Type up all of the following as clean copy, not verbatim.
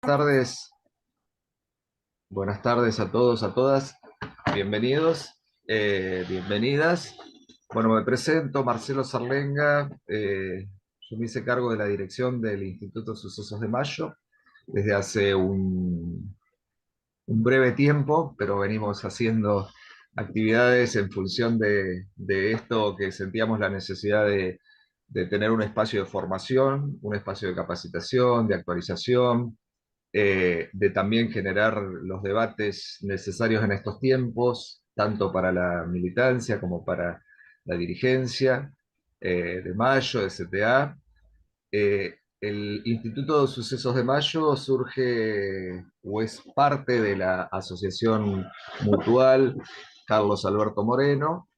tardes, buenas tardes a todos, a todas, bienvenidos, bienvenidas. Bueno, me presento, Marcelo Sarlenga, yo me hice cargo de la dirección del Instituto Sucesos de Mayo desde hace un breve tiempo, pero venimos haciendo actividades en función de esto que sentíamos la necesidad de tener un espacio de formación, un espacio de capacitación, de actualización, de también generar los debates necesarios en estos tiempos, tanto para la militancia como para la dirigencia de Mayo, de CTA. El Instituto de Sucesos de Mayo surge o es parte de la Asociación Mutual Carlos Alberto Moreno,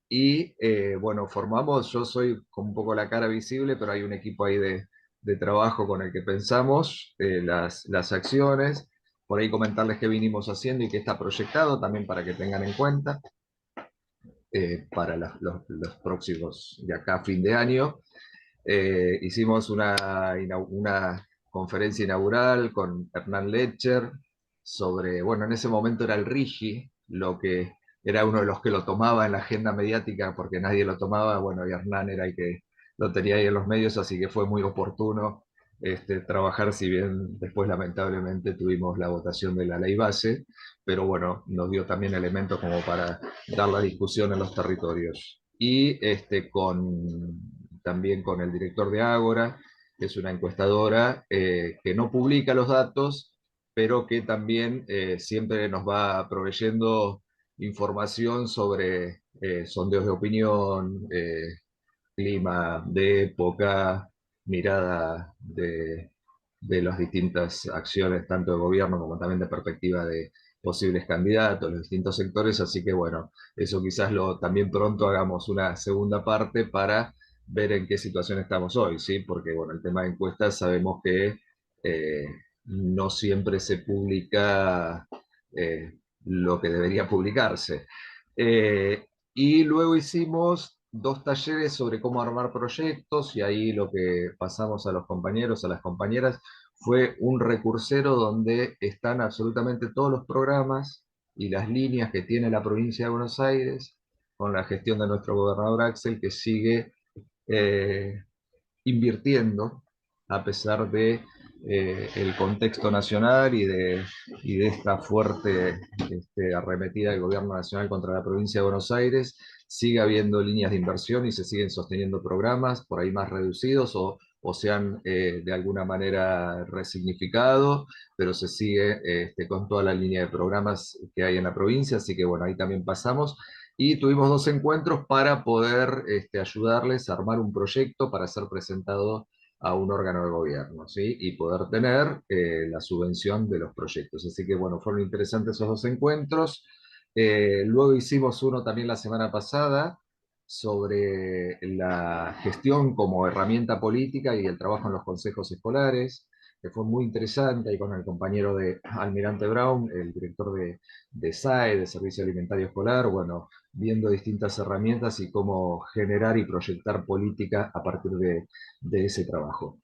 y bueno, formamos, yo soy como un poco la cara visible, pero hay un equipo ahí de trabajo con el que pensamos las acciones. Por ahí comentarles qué vinimos haciendo y qué está proyectado también para que tengan en cuenta para los próximos de acá a fin de año. Hicimos una conferencia inaugural con Hernán Lecher sobre, bueno, en ese momento era el RIGI, lo que era uno de los que lo tomaba en la agenda mediática porque nadie lo tomaba, bueno, y Hernán era el que lo tenía ahí en los medios, así que fue muy oportuno trabajar, si bien después lamentablemente tuvimos la votación de la ley base, pero bueno, nos dio también elementos como para dar la discusión en los territorios. Y también con el director de Ágora, que es una encuestadora que no publica los datos, pero que también siempre nos va proveyendo información sobre sondeos de opinión, clima de época, mirada de las distintas acciones, tanto de gobierno como también de perspectiva de posibles candidatos, los distintos sectores, así que bueno, eso quizás también pronto hagamos una segunda parte para ver en qué situación estamos hoy, ¿sí? Porque bueno, el tema de encuestas sabemos que eh, no siempre se publica lo que debería publicarse. Y luego hicimos dos talleres sobre cómo armar proyectos y ahí lo que pasamos a los compañeros, a las compañeras, fue un recursero donde están absolutamente todos los programas y las líneas que tiene la provincia de Buenos Aires con la gestión de nuestro gobernador Axel, que sigue eh, invirtiendo a pesar de el contexto nacional y de esta fuerte arremetida del gobierno nacional contra la provincia de Buenos Aires. Sigue habiendo líneas de inversión y se siguen sosteniendo programas, por ahí más reducidos o se han de alguna manera resignificado, pero se sigue con toda la línea de programas que hay en la provincia, así que bueno, ahí también pasamos. Y tuvimos dos encuentros para poder ayudarles a armar un proyecto para ser presentado a un órgano de gobierno, ¿sí? Y poder tener la subvención de los proyectos. Así que bueno, fueron interesantes esos dos encuentros. Luego hicimos uno también la semana pasada sobre la gestión como herramienta política y el trabajo en los consejos escolares, que fue muy interesante, y con el compañero de Almirante Brown, el director de SAE, de Servicio Alimentario Escolar, bueno, viendo distintas herramientas y cómo generar y proyectar política a partir de ese trabajo.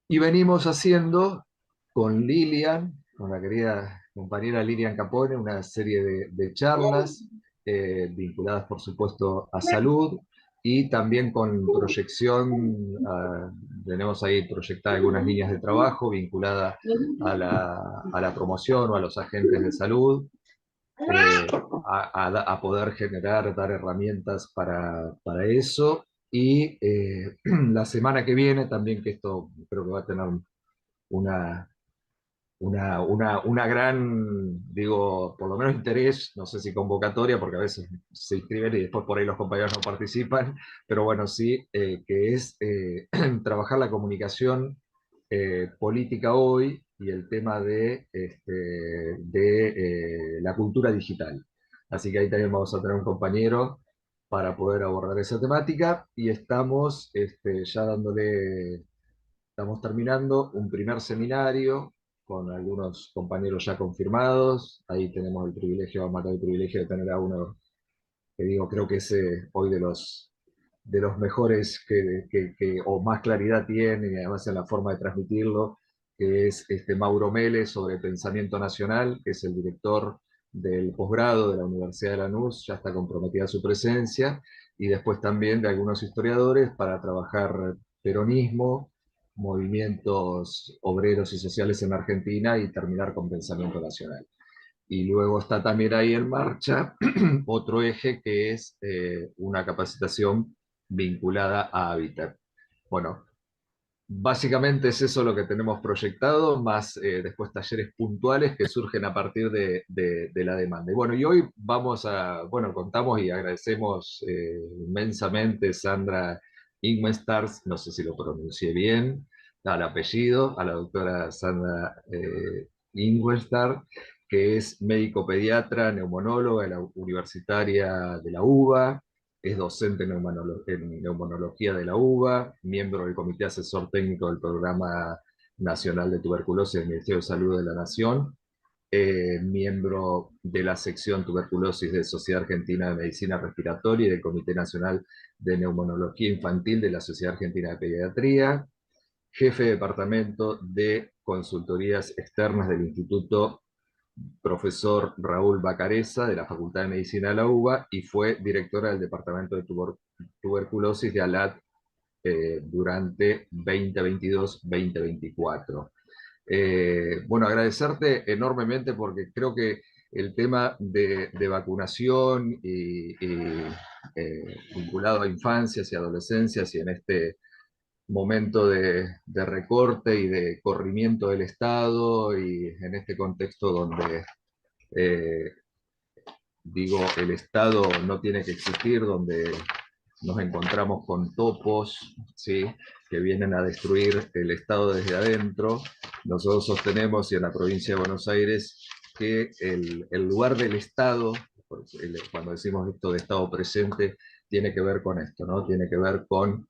Y venimos haciendo con Lilian, con la querida compañera Lilian Capone, una serie de charlas vinculadas, por supuesto, a salud y también con proyección, tenemos ahí proyectadas algunas líneas de trabajo vinculadas a la promoción o a los agentes de salud, a poder generar, dar herramientas para eso. Y la semana que viene también, que esto creo que va a tener una, una gran, digo, por lo menos interés, no sé si convocatoria, porque a veces se inscriben y después por ahí los compañeros no participan, pero bueno, sí, que es trabajar la comunicación política hoy y el tema de la cultura digital. Así que ahí también vamos a tener un compañero para poder abordar esa temática y estamos ya estamos terminando un primer seminario con algunos compañeros ya confirmados. Ahí tenemos el privilegio, vamos a tener el privilegio de tener a uno que digo, creo que es hoy de los mejores o más claridad tiene, y además en la forma de transmitirlo, que es Mauro Mele, sobre pensamiento nacional, que es el director del posgrado de la Universidad de Lanús, ya está comprometida su presencia, y después también de algunos historiadores para trabajar peronismo, movimientos obreros y sociales en Argentina y terminar con pensamiento nacional. Y luego está también ahí en marcha otro eje que es una capacitación vinculada a Hábitat. Bueno, básicamente es eso lo que tenemos proyectado, más después talleres puntuales que surgen a partir de la demanda. Y bueno, y hoy vamos a, bueno, contamos y agradecemos inmensamente Sandra Ingmestars, no sé si lo pronuncié bien, al apellido, a la doctora Sandra Ingmestars, que es médico pediatra, neumonóloga de la universitaria de la UBA, es docente en neumonología de la UBA, miembro del Comité Asesor Técnico del Programa Nacional de Tuberculosis del Ministerio de Salud de la Nación, miembro de la sección Tuberculosis de Sociedad Argentina de Medicina Respiratoria y del Comité Nacional de Neumonología Infantil de la Sociedad Argentina de Pediatría, jefe de departamento de consultorías externas del Instituto profesor Raúl Bacareza de la Facultad de Medicina de la UBA y fue directora del Departamento de Tuberculosis de ALAT durante 2022-2024. Bueno, agradecerte enormemente porque creo que el tema de vacunación vinculado a infancias y adolescencias y en este momento de recorte y de corrimiento del Estado y en este contexto donde eh, digo, el Estado no tiene que existir, donde nos encontramos con topos, ¿sí? Que vienen a destruir el Estado desde adentro. Nosotros sostenemos, y en la provincia de Buenos Aires, que el lugar del Estado, cuando decimos esto de Estado presente, tiene que ver con esto, ¿no? Tiene que ver con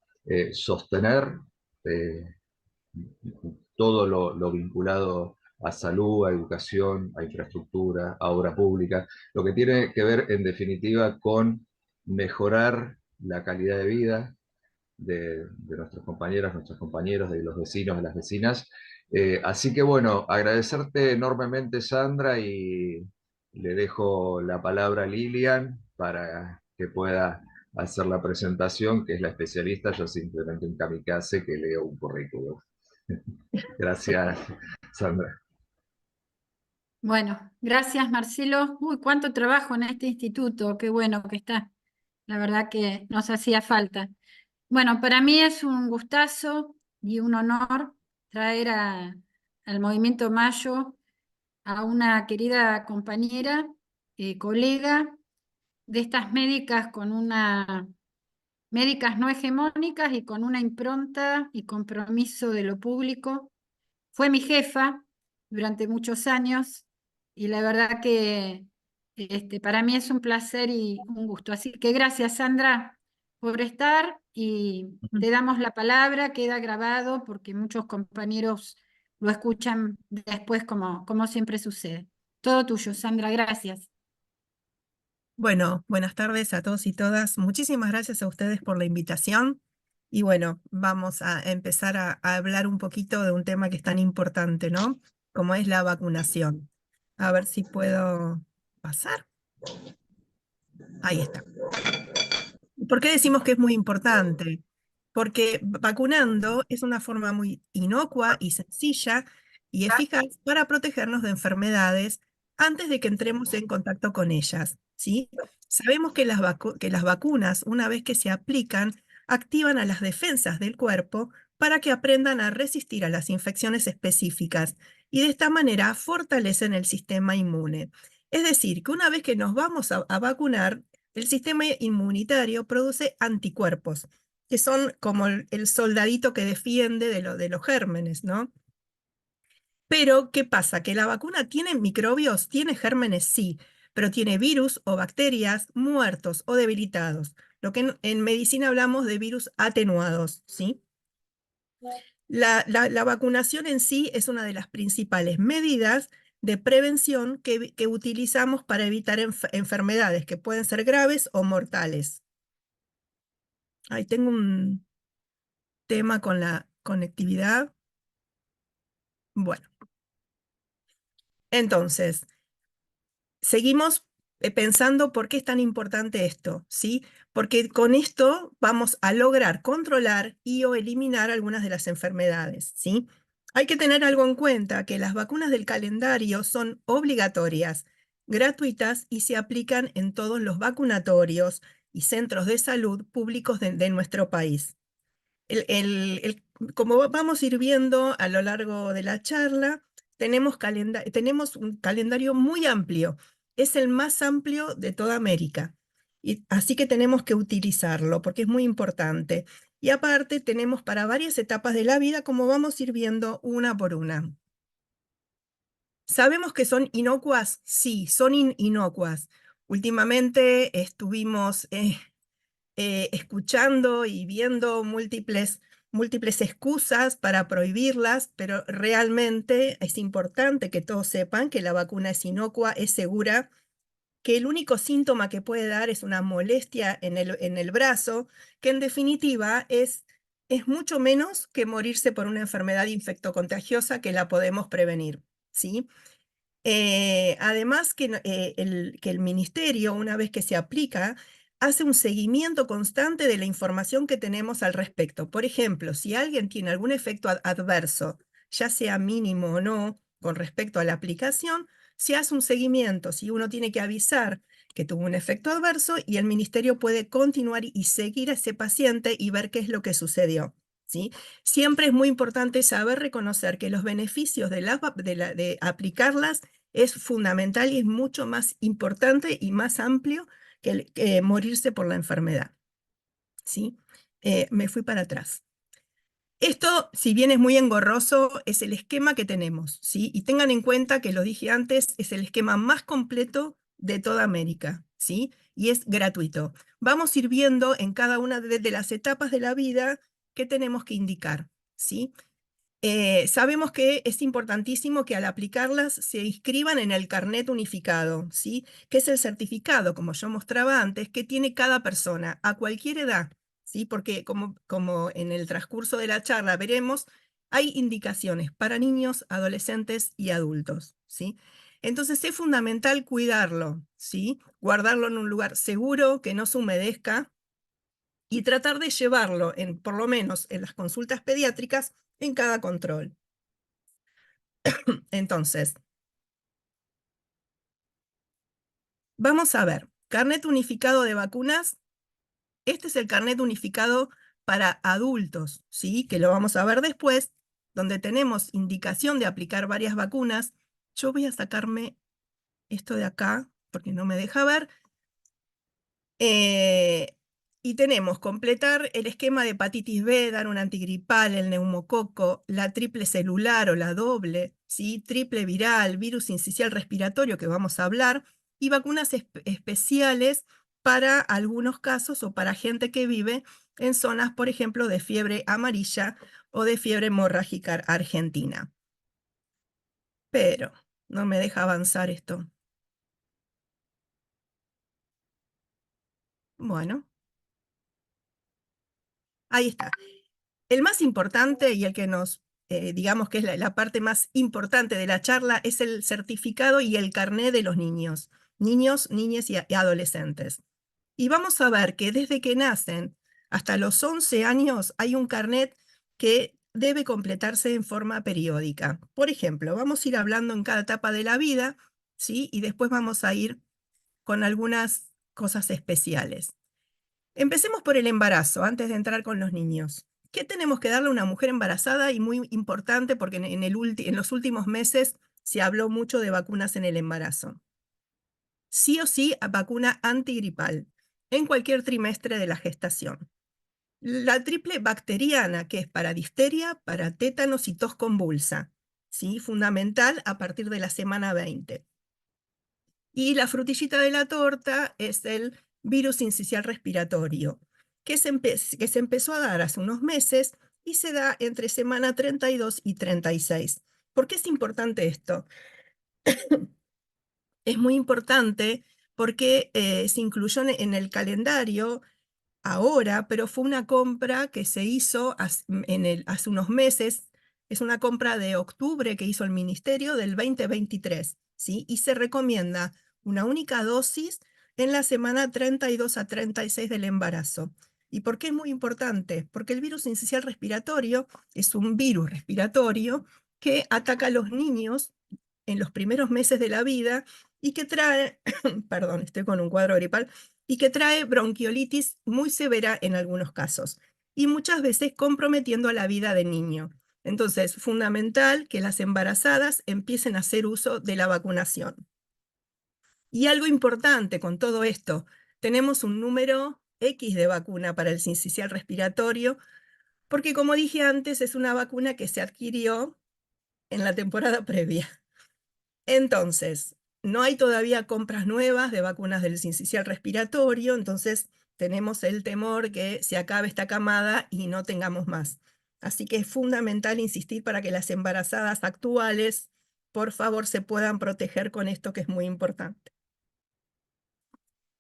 sostener eh, todo lo vinculado a salud, a educación, a infraestructura, a obra pública, lo que tiene que ver en definitiva con mejorar la calidad de vida de nuestras compañeras, nuestros compañeros, de los vecinos, de las vecinas. Así que bueno, agradecerte enormemente, Sandra, y le dejo la palabra a Lilian para que pueda hacer la presentación, que es la especialista, yo simplemente un kamikaze que leo un currículum. Gracias, Sandra. Bueno, gracias Marcelo. Uy, cuánto trabajo en este instituto, qué bueno que está. La verdad que nos hacía falta. Bueno, para mí es un gustazo y un honor traer al Movimiento Mayo a una querida compañera, colega de estas médicas no hegemónicas y con una impronta y compromiso de lo público. Fue mi jefa durante muchos años y la verdad que para mí es un placer y un gusto. Así que gracias, Sandra, por estar y te damos la palabra, queda grabado porque muchos compañeros lo escuchan después como siempre sucede. Todo tuyo, Sandra, gracias. Bueno, buenas tardes a todos y todas. Muchísimas gracias a ustedes por la invitación. Y bueno, vamos a empezar a hablar un poquito de un tema que es tan importante, ¿no? Como es la vacunación. A ver si puedo pasar. Ahí está. ¿Por qué decimos que es muy importante? Porque vacunando es una forma muy inocua y sencilla y eficaz para protegernos de enfermedades antes de que entremos en contacto con ellas, ¿sí? Sabemos que que las vacunas, una vez que se aplican, activan a las defensas del cuerpo para que aprendan a resistir a las infecciones específicas y de esta manera fortalecen el sistema inmune. Es decir, que una vez que nos vamos a vacunar, el sistema inmunitario produce anticuerpos, que son como el soldadito que defiende de los gérmenes, ¿no? Pero, ¿qué pasa? ¿Que la vacuna tiene microbios? ¿Tiene gérmenes? Sí, pero tiene virus o bacterias muertos o debilitados, lo que en medicina hablamos de virus atenuados, ¿sí? La vacunación en sí es una de las principales medidas de prevención que utilizamos para evitar enfermedades que pueden ser graves o mortales. Ahí tengo un tema con la conectividad. Bueno, entonces, seguimos pensando por qué es tan importante esto, ¿sí? Porque con esto vamos a lograr controlar y o eliminar algunas de las enfermedades, ¿sí? Hay que tener algo en cuenta, que las vacunas del calendario son obligatorias, gratuitas y se aplican en todos los vacunatorios y centros de salud públicos de nuestro país. Como vamos a ir viendo a lo largo de la charla, tenemos un calendario muy amplio. Es el más amplio de toda América. Y así que tenemos que utilizarlo porque es muy importante. Y aparte tenemos para varias etapas de la vida, como vamos a ir viendo una por una. ¿Sabemos que son inocuas? Sí, son inocuas. Últimamente estuvimos escuchando y viendo múltiples excusas para prohibirlas, pero realmente es importante que todos sepan que la vacuna es inocua, es segura, que el único síntoma que puede dar es una molestia en el brazo, que en definitiva es mucho menos que morirse por una enfermedad infectocontagiosa que la podemos prevenir, ¿sí? Además que el ministerio, una vez que se aplica, hace un seguimiento constante de la información que tenemos al respecto. Por ejemplo, si alguien tiene algún efecto adverso, ya sea mínimo o no, con respecto a la aplicación, se hace un seguimiento. Si uno tiene que avisar que tuvo un efecto adverso y el ministerio puede continuar y seguir a ese paciente y ver qué es lo que sucedió, ¿sí? Siempre es muy importante saber reconocer que los beneficios de aplicarlas es fundamental y es mucho más importante y más amplio que morirse por la enfermedad, ¿sí? Me fui para atrás. Esto, si bien es muy engorroso, es el esquema que tenemos, ¿sí? Y tengan en cuenta que lo dije antes, es el esquema más completo de toda América, ¿sí? Y es gratuito. Vamos a ir viendo en cada una de las etapas de la vida que tenemos que indicar, ¿sí? Sabemos que es importantísimo que al aplicarlas se inscriban en el carnet unificado, ¿sí? Que es el certificado, como yo mostraba antes, que tiene cada persona a cualquier edad, ¿sí? Porque como en el transcurso de la charla veremos, hay indicaciones para niños, adolescentes y adultos, ¿sí? Entonces es fundamental cuidarlo, ¿sí? Guardarlo en un lugar seguro, que no se humedezca, y tratar de llevarlo, por lo menos en las consultas pediátricas, en cada control. Entonces, vamos a ver, carnet unificado de vacunas. Este es el carnet unificado para adultos, ¿sí? Que lo vamos a ver después, donde tenemos indicación de aplicar varias vacunas. Yo voy a sacarme esto de acá, porque no me deja ver. Y tenemos completar el esquema de hepatitis B, dar un antigripal, el neumococo, la triple celular o la doble, ¿sí? Triple viral, virus incisional respiratorio que vamos a hablar, y vacunas especiales para algunos casos o para gente que vive en zonas, por ejemplo, de fiebre amarilla o de fiebre hemorrágica argentina. Pero no me deja avanzar esto. Bueno, ahí está. El más importante y el que digamos que es la parte más importante de la charla es el certificado y el carné de los niños, niñas y adolescentes. Y vamos a ver que desde que nacen hasta los 11 años hay un carnet que debe completarse en forma periódica. Por ejemplo, vamos a ir hablando en cada etapa de la vida, ¿sí? Y después vamos a ir con algunas cosas especiales. Empecemos por el embarazo, antes de entrar con los niños. ¿Qué tenemos que darle a una mujer embarazada? Y muy importante porque en los últimos meses se habló mucho de vacunas en el embarazo. Sí o sí, vacuna antigripal en cualquier trimestre de la gestación. La triple bacteriana, que es para difteria, para tétanos y tos convulsa. ¿Sí? Fundamental a partir de la semana 20. Y la frutillita de la torta es el virus incisional respiratorio, que se empezó a dar hace unos meses y se da entre semana 32 y 36. ¿Por qué es importante esto? Es muy importante porque se incluyó en el calendario ahora, pero fue una compra que se hizo hace unos meses Es una compra de octubre que hizo el Ministerio del 2023, ¿sí? Y se recomienda una única dosis en la semana 32 a 36 del embarazo. ¿Y por qué es muy importante? Porque el virus sincicial respiratorio es un virus respiratorio que ataca a los niños en los primeros meses de la vida y que trae, perdón, estoy con un cuadro gripal, y que trae bronquiolitis muy severa en algunos casos y muchas veces comprometiendo a la vida del niño. Entonces, fundamental que las embarazadas empiecen a hacer uso de la vacunación. Y algo importante con todo esto, tenemos un número X de vacuna para el sincicial respiratorio, porque como dije antes, es una vacuna que se adquirió en la temporada previa. Entonces, no hay todavía compras nuevas de vacunas del sincicial respiratorio, entonces tenemos el temor que se acabe esta camada y no tengamos más. Así que es fundamental insistir para que las embarazadas actuales, por favor, se puedan proteger con esto que es muy importante.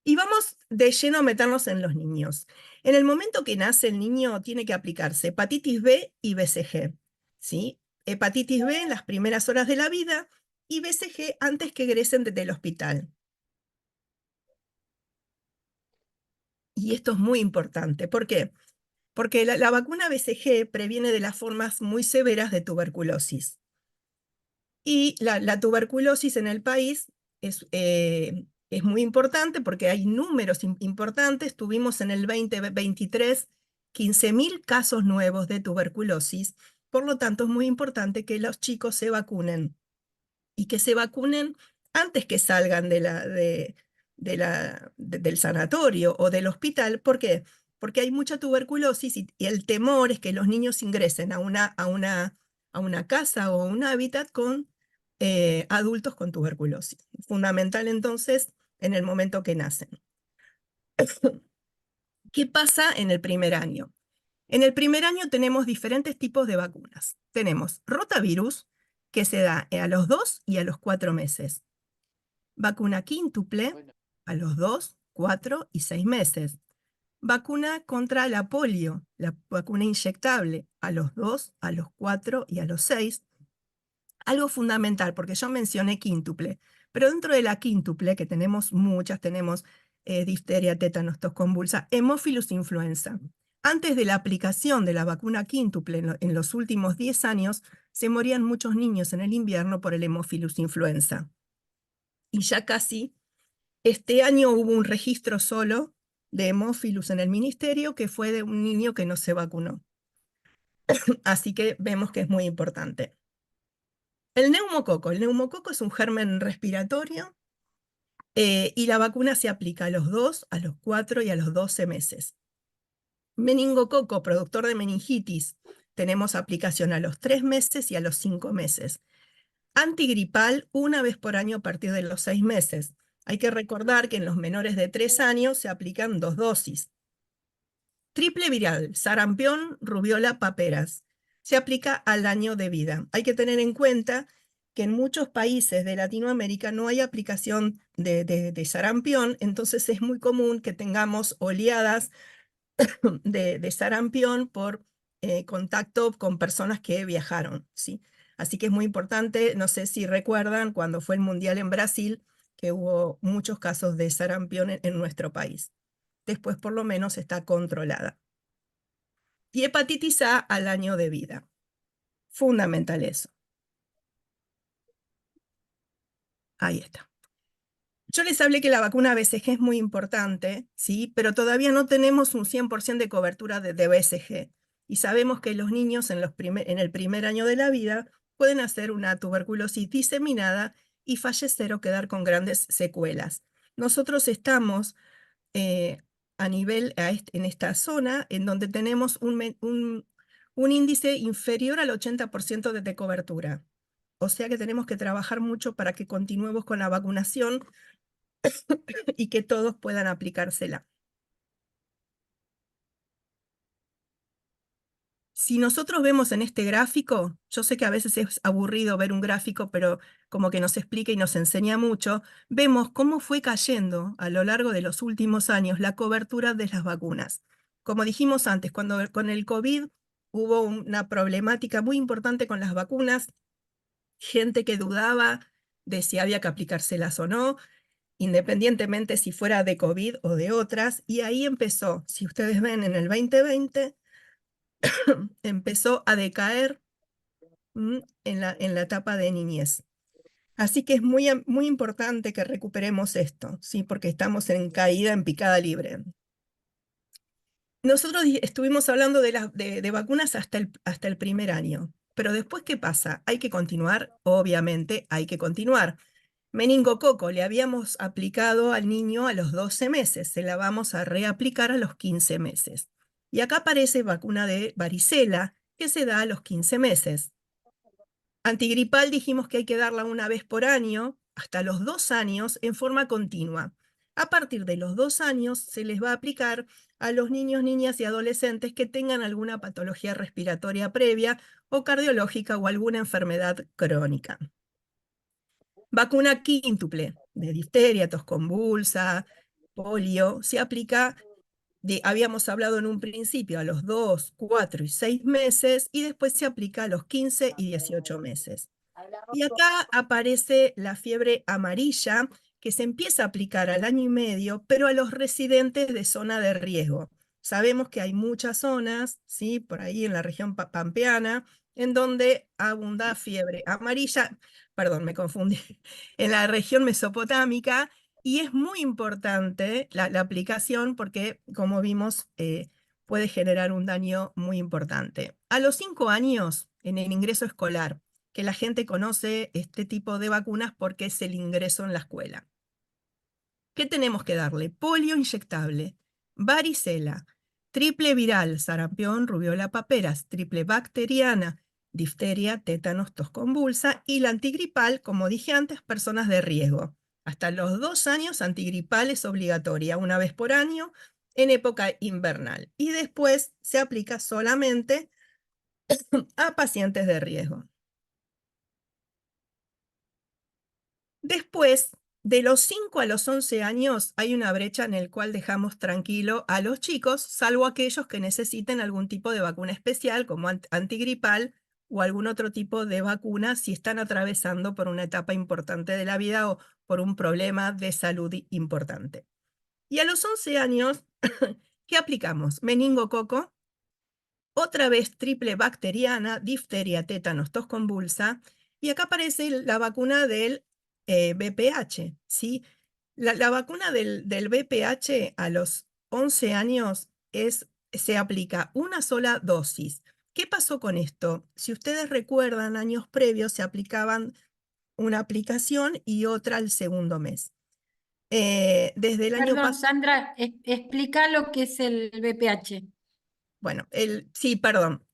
Y vamos de lleno a meternos en los niños. En el momento que nace el niño tiene que aplicarse hepatitis B y BCG, ¿sí? Hepatitis B en las primeras horas de la vida y BCG antes que egresen desde el hospital. Y esto es muy importante. ¿Por qué? Porque la vacuna BCG previene de las formas muy severas de tuberculosis. Y la tuberculosis en el país es muy importante porque hay números importantes. Tuvimos en el 2023 15.000 casos nuevos de tuberculosis. Por lo tanto, es muy importante que los chicos se vacunen y que se vacunen antes que salgan del sanatorio o del hospital. ¿Por qué? Porque hay mucha tuberculosis y el temor es que los niños ingresen a una casa o un hábitat con adultos con tuberculosis. Fundamental entonces en el momento que nacen. ¿Qué pasa en el primer año? En el primer año tenemos diferentes tipos de vacunas. Tenemos rotavirus, que se da a los 2 y a los 4 meses. Vacuna quíntuple a los 2, 4 y 6 meses. Vacuna contra la polio, la vacuna inyectable a los 2, a los 4 y a los 6. Algo fundamental, porque yo mencioné quíntuple, pero dentro de la quíntuple, que tenemos muchas, tenemos difteria, tétanos, tos convulsa, hemófilus influenza. Antes de la aplicación de la vacuna quíntuple en los últimos 10 años, se morían muchos niños en el invierno por el hemófilus influenza. Y ya casi, este año hubo un registro solo de hemófilus en el ministerio que fue de un niño que no se vacunó. Así que vemos que es muy importante. El neumococo es un germen respiratorio y la vacuna se aplica a los 2, a los 4 y a los 12 meses. Meningococo, productor de meningitis, tenemos aplicación a los 3 meses y a los 5 meses. Antigripal, una vez por año a partir de los 6 meses. Hay que recordar que en los menores de 3 años se aplican 2 dosis. Triple viral, sarampión, rubiola, paperas. Se aplica al año de vida. Hay que tener en cuenta que en muchos países de Latinoamérica no hay aplicación de sarampión, entonces es muy común que tengamos oleadas de sarampión por contacto con personas que viajaron, ¿sí? Así que es muy importante, no sé si recuerdan cuando fue el Mundial en Brasil, que hubo muchos casos de sarampión en nuestro país. Después por lo menos está controlada. Y hepatitis A al año de vida. Fundamental eso. Ahí está. Yo les hablé que la vacuna BCG es muy importante, ¿sí? Pero todavía no tenemos un 100% de cobertura de BCG. Y sabemos que los niños en el primer año de la vida pueden hacer una tuberculosis diseminada y fallecer o quedar con grandes secuelas. Nosotros estamos a nivel en esta zona en donde tenemos un índice inferior al 80% de cobertura. O sea que tenemos que trabajar mucho para que continuemos con la vacunación y que todos puedan aplicársela. Si nosotros vemos en este gráfico, yo sé que a veces es aburrido ver un gráfico, pero como que nos explica y nos enseña mucho, vemos cómo fue cayendo a lo largo de los últimos años la cobertura de las vacunas. Como dijimos antes, cuando con el COVID hubo una problemática muy importante con las vacunas, gente que dudaba de si había que aplicárselas o no, independientemente si fuera de COVID o de otras, y ahí empezó, si ustedes ven en el 2020, empezó a decaer en la etapa de niñez. Así que es muy importante que recuperemos esto, ¿sí? Porque estamos en caída en picada libre. Nosotros estuvimos hablando de vacunas hasta el primer año, pero después, ¿qué pasa? ¿Hay que continuar? Obviamente hay que continuar. Meningococo le habíamos aplicado al niño a los 12 meses, se la vamos a reaplicar a los 15 meses. Y acá aparece vacuna de varicela, que se da a los 15 meses. Antigripal dijimos que hay que darla una vez por año, hasta los 2 años, en forma continua. A partir de los 2 años se les va a aplicar a los niños, niñas y adolescentes que tengan alguna patología respiratoria previa o cardiológica o alguna enfermedad crónica. Vacuna quíntuple de difteria, tos convulsa, polio, se aplica, habíamos hablado en un principio, a los 2, 4 y 6 meses, y después se aplica a los 15 y 18 meses. Y acá aparece la fiebre amarilla, que se empieza a aplicar al año y medio, pero a los residentes de zona de riesgo. Sabemos que hay muchas zonas, ¿sí? Por ahí en la región pampeana, en donde abunda fiebre amarilla, perdón, me confundí, en la región mesopotámica, y es muy importante la aplicación porque, como vimos, puede generar un daño muy importante. A los 5 años, en el ingreso escolar, que la gente conoce este tipo de vacunas porque es el ingreso en la escuela. ¿Qué tenemos que darle? Polio inyectable, varicela, triple viral, sarampión, rubiola, paperas, triple bacteriana, difteria, tétanos, tos convulsa y la antigripal, como dije antes, personas de riesgo. Hasta los 2 años antigripal es obligatoria, una vez por año en época invernal. Y después se aplica solamente a pacientes de riesgo. Después, de los 5 a los 11 años, hay una brecha en la cual dejamos tranquilo a los chicos, salvo aquellos que necesiten algún tipo de vacuna especial, como antigripal o algún otro tipo de vacuna si están atravesando por una etapa importante de la vida o por un problema de salud importante. Y a los 11 años, ¿qué aplicamos? Meningococo, otra vez triple bacteriana, difteria, tétanos, tos convulsa, y acá aparece la vacuna del VPH, ¿sí? La vacuna del VPH a los 11 años se aplica una sola dosis. ¿Qué pasó con esto? Si ustedes recuerdan, años previos se aplicaban una aplicación y otra al segundo mes. Desde el año Perdón, pasado, Sandra, explica lo que es el BPH. bueno, sí, perdón.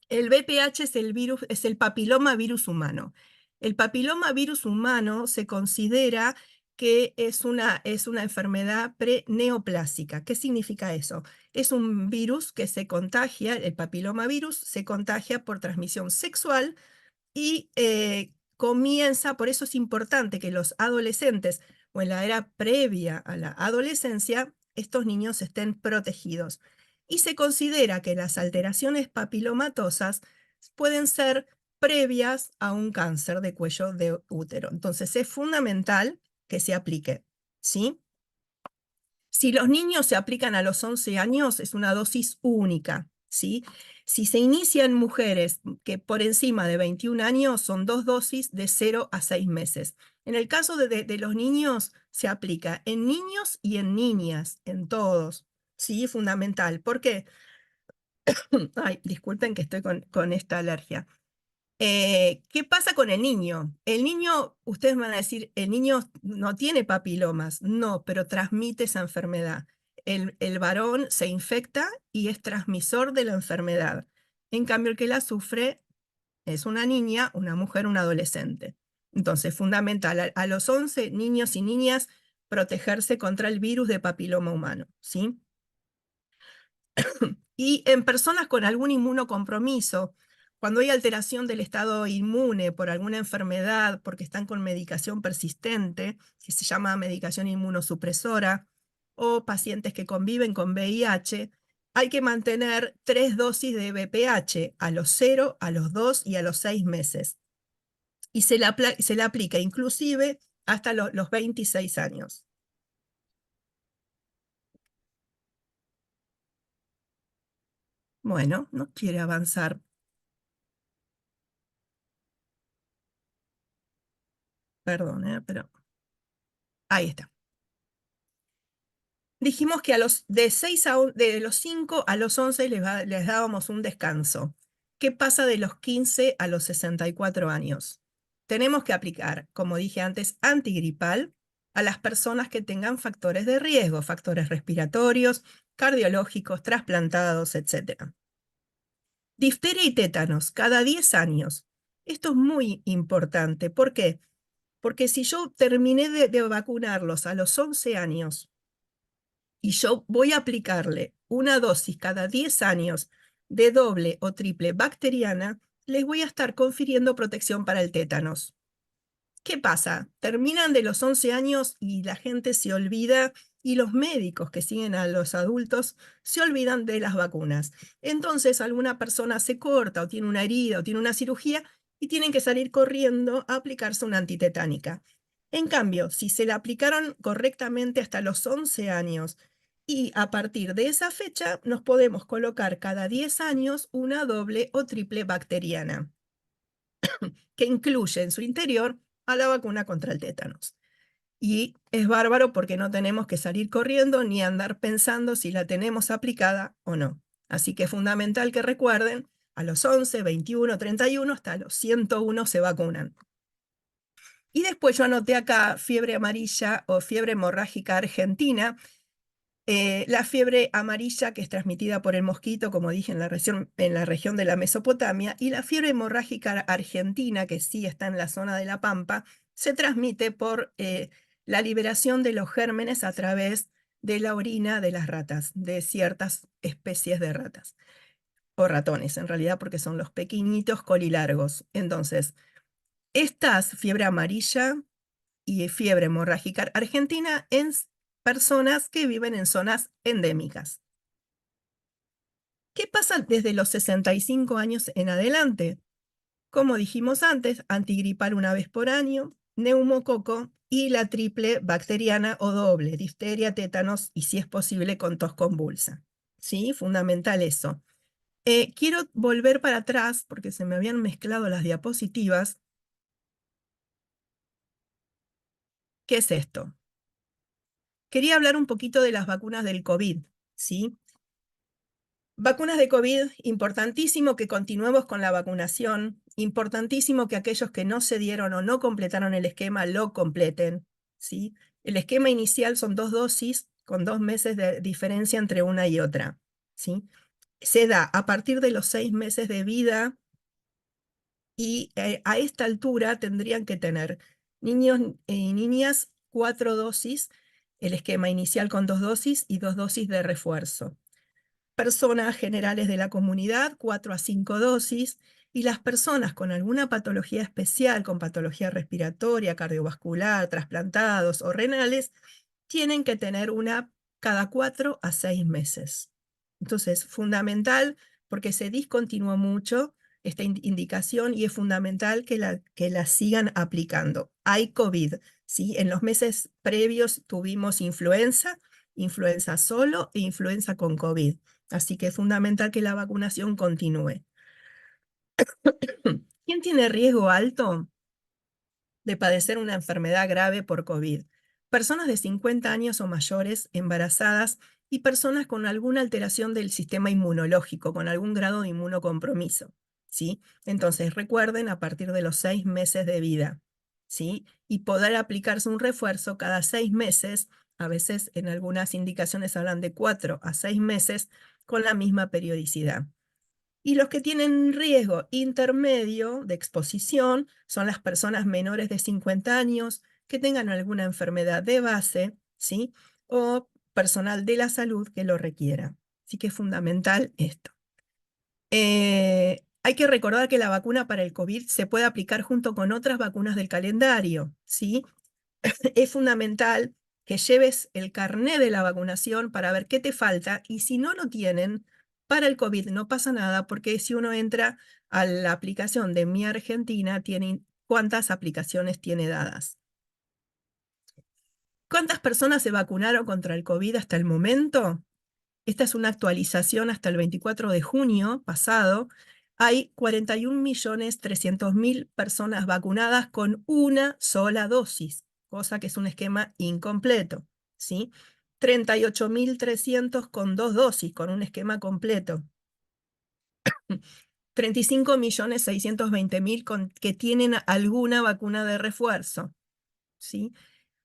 El VPH es el virus, es el papiloma virus humano. El papiloma virus humano se considera que es una enfermedad preneoplásica. ¿Qué significa eso? Es un virus que se contagia, el papiloma virus se contagia por transmisión sexual y comienza, por eso es importante que los adolescentes o en la era previa a la adolescencia, estos niños estén protegidos. Y se considera que las alteraciones papilomatosas pueden ser previas a un cáncer de cuello de útero. Entonces es fundamental que se aplique, ¿sí? Si los niños se aplican a los 11 años, es una dosis única, ¿sí? Si se inicia en mujeres que por encima de 21 años, son 2 dosis de 0 a 6 meses. En el caso de los niños, se aplica en niños y en niñas, en todos, ¿sí? Fundamental. ¿Por qué? Ay, disculpen que estoy con esta alergia. ¿Qué pasa con el niño? El niño, ustedes van a decir, el niño no tiene papilomas. No, pero transmite esa enfermedad. El varón se infecta y es transmisor de la enfermedad. En cambio, el que la sufre es una niña, una mujer, un adolescente. Entonces, fundamental, a los 11 niños y niñas, protegerse contra el virus de papiloma humano, ¿sí? Y en personas con algún inmunocompromiso, cuando hay alteración del estado inmune por alguna enfermedad, porque están con medicación persistente, que se llama medicación inmunosupresora, o pacientes que conviven con VIH, hay que mantener 3 dosis de BPH a los 0, a los 2 y a los 6 meses. Y se le aplica inclusive hasta los 26 años. Bueno, no quiere avanzar. Perdón, pero ahí está. Dijimos que de los 5 a los 11 les dábamos un descanso. ¿Qué pasa de los 15 a los 64 años? Tenemos que aplicar, como dije antes, antigripal a las personas que tengan factores de riesgo, factores respiratorios, cardiológicos, trasplantados, etc. Difteria y tétanos, cada 10 años. Esto es muy importante. ¿Por qué? Porque si yo terminé de vacunarlos a los 11 años y yo voy a aplicarle una dosis cada 10 años de doble o triple bacteriana, les voy a estar confiriendo protección para el tétanos. ¿Qué pasa? Terminan de los 11 años y la gente se olvida, y los médicos que siguen a los adultos se olvidan de las vacunas. Entonces alguna persona se corta o tiene una herida o tiene una cirugía y tienen que salir corriendo a aplicarse una antitetánica. En cambio, si se la aplicaron correctamente hasta los 11 años y a partir de esa fecha nos podemos colocar cada 10 años una doble o triple bacteriana, que incluye en su interior a la vacuna contra el tétanos. Y es bárbaro porque no tenemos que salir corriendo ni andar pensando si la tenemos aplicada o no. Así que es fundamental que recuerden, a los 11, 21, 31, hasta los 101 se vacunan. Y después yo anoté acá fiebre amarilla o fiebre hemorrágica argentina. La fiebre amarilla, que es transmitida por el mosquito, como dije, en la región de la Mesopotamia, y la fiebre hemorrágica argentina, que sí está en la zona de la Pampa, se transmite por la liberación de los gérmenes a través de la orina de las ratas, de ciertas especies de ratas, o ratones en realidad, porque son los pequeñitos colilargos. Entonces, estas fiebre amarilla y fiebre hemorrágica argentina en personas que viven en zonas endémicas. ¿Qué pasa desde los 65 años en adelante? Como dijimos antes, antigripal una vez por año, neumococo y la triple bacteriana o doble, difteria, tétanos y, si es posible, con tos convulsa. ¿Sí? Fundamental eso. Quiero volver para atrás porque se me habían mezclado las diapositivas. ¿Qué es esto? Quería hablar un poquito de las vacunas del COVID, ¿sí? Vacunas de COVID, importantísimo que continuemos con la vacunación, importantísimo que aquellos que no se dieron o no completaron el esquema lo completen, ¿sí? El esquema inicial son 2 dosis con 2 meses de diferencia entre una y otra, ¿sí? Se da a partir de los 6 meses de vida y a esta altura tendrían que tener niños y niñas 4 dosis, el esquema inicial con 2 dosis y 2 dosis de refuerzo. Personas generales de la comunidad, 4 a 5 dosis, y las personas con alguna patología especial, con patología respiratoria, cardiovascular, trasplantados o renales, tienen que tener una cada 4 a 6 meses. Entonces, fundamental, porque se discontinuó mucho esta indicación y es fundamental que la sigan aplicando. Hay COVID, ¿sí? En los meses previos tuvimos influenza, influenza solo e influenza con COVID. Así que es fundamental que la vacunación continúe. ¿Quién tiene riesgo alto de padecer una enfermedad grave por COVID? Personas de 50 años o mayores, embarazadas y personas con alguna alteración del sistema inmunológico, con algún grado de inmunocompromiso, ¿sí? Entonces recuerden, a partir de los 6 meses de vida, ¿sí? Y poder aplicarse un refuerzo cada 6 meses, a veces en algunas indicaciones hablan de 4 a 6 meses, con la misma periodicidad. Y los que tienen riesgo intermedio de exposición son las personas menores de 50 años que tengan alguna enfermedad de base, ¿sí? O personal de la salud que lo requiera. Así que es fundamental esto. Hay que recordar que la vacuna para el COVID se puede aplicar junto con otras vacunas del calendario, ¿sí? Es fundamental que lleves el carné de la vacunación para ver qué te falta, y si no lo tienen, para el COVID no pasa nada, porque si uno entra a la aplicación de Mi Argentina, tiene cuántas aplicaciones tiene dadas. ¿Cuántas personas se vacunaron contra el COVID hasta el momento? Esta es una actualización hasta el 24 de junio pasado. Hay 41.300.000 personas vacunadas con una sola dosis, cosa que es un esquema incompleto, ¿sí? 38.300 con 2 dosis, con un esquema completo. 35.620.000 que tienen alguna vacuna de refuerzo, ¿sí?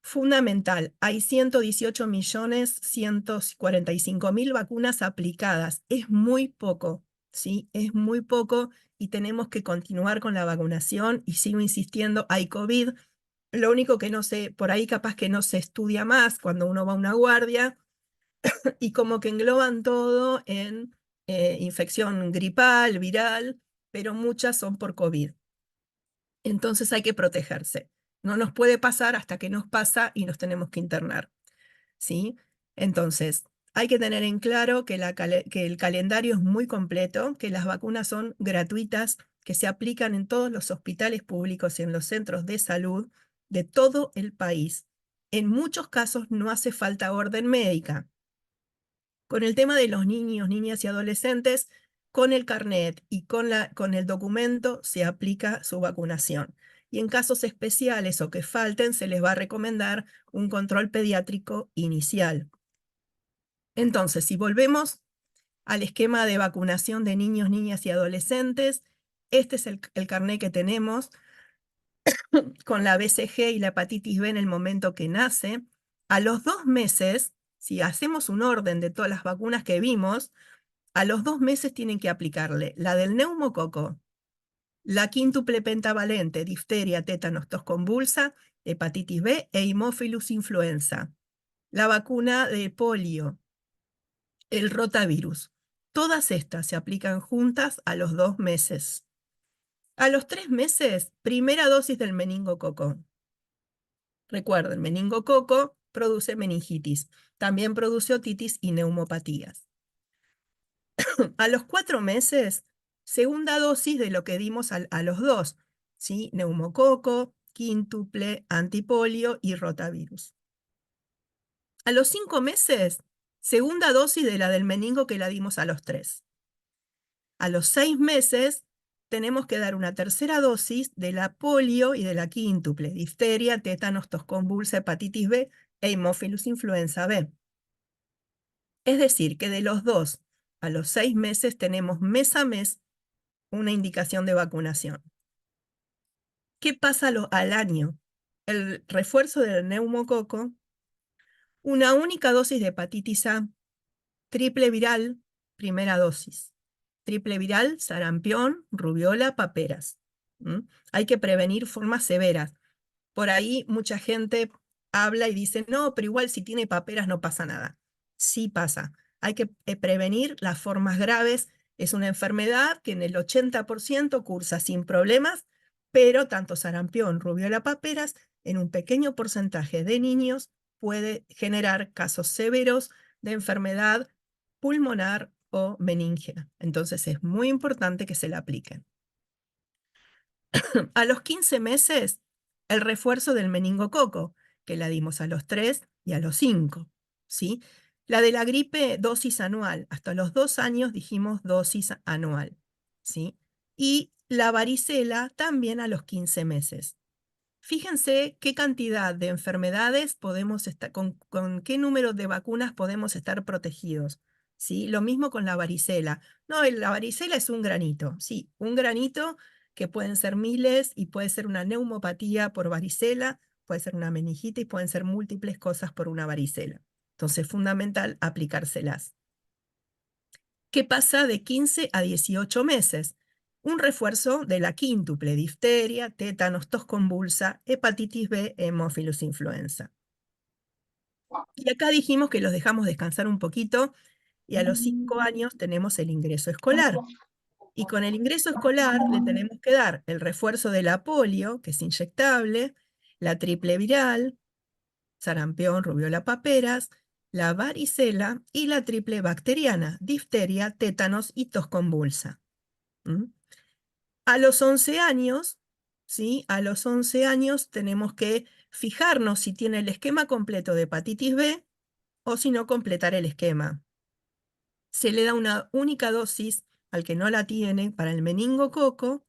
Fundamental, hay 118.145.000 vacunas aplicadas. Es muy poco, ¿sí? Es muy poco y tenemos que continuar con la vacunación, y sigo insistiendo, hay COVID. Lo único que no sé, por ahí capaz que no se estudia más cuando uno va a una guardia, y como que engloban todo en infección gripal, viral, pero muchas son por COVID. Entonces hay que protegerse. No nos puede pasar hasta que nos pasa y nos tenemos que internar, ¿sí? Entonces, hay que tener en claro que el calendario es muy completo, que las vacunas son gratuitas, que se aplican en todos los hospitales públicos y en los centros de salud de todo el país. En muchos casos no hace falta orden médica. Con el tema de los niños, niñas y adolescentes, con el carnet y con el documento se aplica su vacunación. Y en casos especiales o que falten, se les va a recomendar un control pediátrico inicial. Entonces, si volvemos al esquema de vacunación de niños, niñas y adolescentes, este es el carnet que tenemos con la BCG y la hepatitis B en el momento que nace. A los 2 meses, si hacemos un orden de todas las vacunas que vimos, a los 2 meses tienen que aplicarle la del neumococo, la quíntuple pentavalente, difteria, tétanos, tos convulsa, hepatitis B e Haemophilus influenza, la vacuna de polio, el rotavirus. Todas estas se aplican juntas a los 2 meses. A los 3 meses, primera dosis del meningococo. Recuerden, meningococo produce meningitis, también produce otitis y neumopatías. A los 4 meses, segunda dosis de lo que dimos a los 2, ¿sí? Neumococo, quíntuple, antipolio y rotavirus. A los 5 meses, segunda dosis de la del meningo que la dimos a los 3. A los 6 meses, tenemos que dar una tercera dosis de la polio y de la quíntuple, difteria, tétanos, tos convulsa, hepatitis B e Haemophilus influenza B. Es decir, que de los 2 a los 6 meses tenemos mes a mes una indicación de vacunación. ¿Qué pasa al año? El refuerzo del neumococo, una única dosis de hepatitis A, triple viral, primera dosis. Triple viral, sarampión, rubiola, paperas. Hay que prevenir formas severas. Por ahí mucha gente habla y dice, no, pero igual si tiene paperas no pasa nada. Sí pasa. Hay que prevenir las formas graves. Es una enfermedad que en el 80% cursa sin problemas, pero tanto sarampión, rubiola, paperas, en un pequeño porcentaje de niños puede generar casos severos de enfermedad pulmonar o meningia. Entonces es muy importante que se la apliquen. A los 15 meses, el refuerzo del meningococo, que la dimos a los 3 y a los 5, ¿sí? La de la gripe, dosis anual. Hasta los 2 años dijimos dosis anual, ¿sí? Y la varicela también a los 15 meses. Fíjense qué cantidad de enfermedades podemos estar, con qué número de vacunas podemos estar protegidos, ¿sí? Lo mismo con la varicela. No, la varicela es un granito, sí, un granito que pueden ser miles y puede ser una neumopatía por varicela, puede ser una meningitis, pueden ser múltiples cosas por una varicela. Entonces es fundamental aplicárselas. ¿Qué pasa de 15 a 18 meses? Un refuerzo de la quíntuple, difteria, tétanos, tos convulsa, hepatitis B, Haemophilus influenza. Y acá dijimos que los dejamos descansar un poquito, y a los 5 años tenemos el ingreso escolar. Y con el ingreso escolar le tenemos que dar el refuerzo de la polio, que es inyectable, la triple viral, sarampión, rubiola paperas, la varicela y la triple bacteriana, difteria, tétanos y tos convulsa. ¿Mm? A los 11 años, ¿sí? A los 11 años tenemos que fijarnos si tiene el esquema completo de hepatitis B o si no completar el esquema. Se le da una única dosis al que no la tiene para el meningococo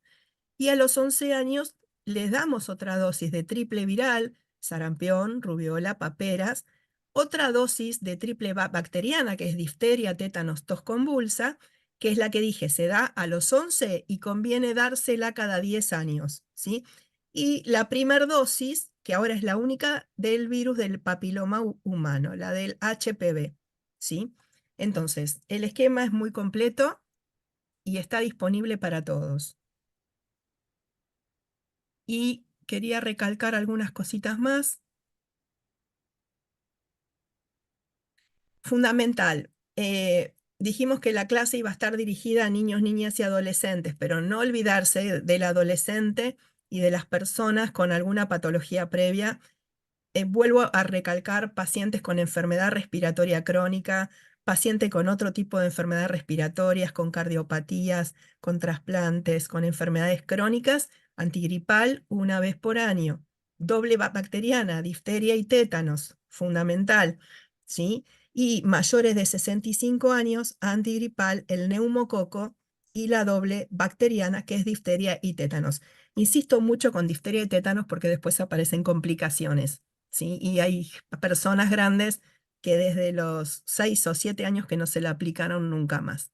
y a los 11 años les damos otra dosis de triple viral, sarampión, rubiola, paperas, otra dosis de triple bacteriana, que es difteria, tétanos, tos convulsa, que es la que dije, se da a los 11 y conviene dársela cada 10 años, ¿sí? Y la primer dosis, que ahora es la única del virus del papiloma humano, la del HPV, ¿sí? Entonces, el esquema es muy completo y está disponible para todos. Y quería recalcar algunas cositas más. Fundamental. Dijimos que la clase iba a estar dirigida a niños, niñas y adolescentes, pero no olvidarse del adolescente y de las personas con alguna patología previa. Vuelvo a recalcar pacientes con enfermedad respiratoria crónica, pacientes con otro tipo de enfermedades respiratorias, con cardiopatías, con trasplantes, con enfermedades crónicas, antigripal una vez por año. Doble bacteriana, difteria y tétanos, fundamental, ¿sí? Y mayores de 65 años, antigripal, el neumococo y la doble bacteriana, que es difteria y tétanos. Insisto mucho con difteria y tétanos porque después aparecen complicaciones. ¿Sí? Y hay personas grandes que desde los 6 o 7 años que no se la aplicaron nunca más.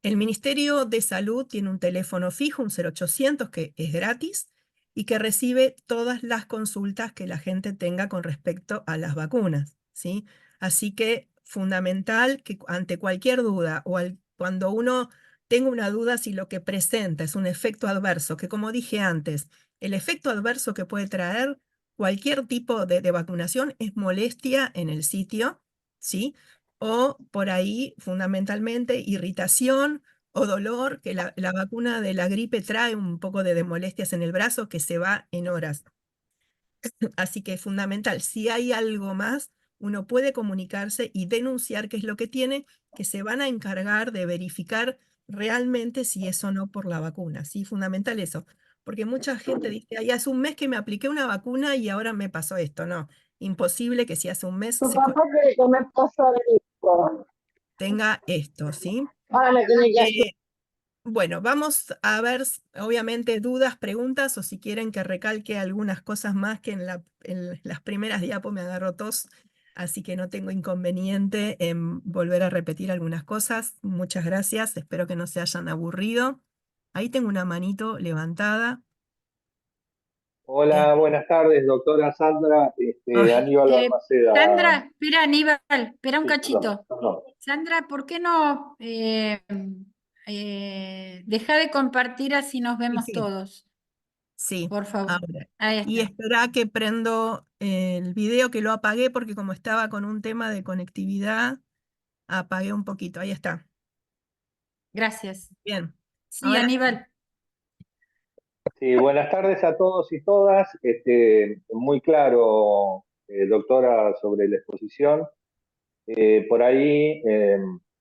El Ministerio de Salud tiene un teléfono fijo, un 0800, que es gratis y que recibe todas las consultas que la gente tenga con respecto a las vacunas, ¿sí? Así que fundamental que ante cualquier duda o cuando uno tenga una duda si lo que presenta es un efecto adverso, que como dije antes, el efecto adverso que puede traer cualquier tipo de vacunación es molestia en el sitio, ¿sí? O por ahí, fundamentalmente, irritación o dolor, que la vacuna de la gripe trae un poco de molestias en el brazo que se va en horas. Así que es fundamental. Si hay algo más, uno puede comunicarse y denunciar qué es lo que tiene, que se van a encargar de verificar realmente si es o no por la vacuna. Sí, fundamental eso. Porque mucha gente dice, ay, hace un mes que me apliqué una vacuna y ahora me pasó esto. No, imposible que si hace un mes Tu papá quiere comer pollo de disco. tenga esto, ¿sí? Ahora me tiene que ayudar. Eh, bueno, vamos a ver, obviamente, dudas, preguntas, o si quieren que recalque algunas cosas más que en las primeras diapos me agarró tos, así que no tengo inconveniente en volver a repetir algunas cosas. Muchas gracias, espero que no se hayan aburrido. Ahí tengo una manito levantada. Hola, buenas tardes, doctora Sandra, Ay, Aníbal Balmaceda. Sandra, espera, Aníbal, espera un Sí, perdón, cachito. perdón. Sandra, ¿por qué no deja de compartir así nos sí, vemos sí, todos? sí, Por favor. ahora. Ahí Y está. espera que prendo el video, que lo apagué porque como estaba con un tema de conectividad, apagué un poquito. Ahí está. Gracias. Bien. Sí, Ahora Aníbal. Sí, buenas tardes a todos y todas. Muy claro, doctora, sobre la exposición. Por ahí,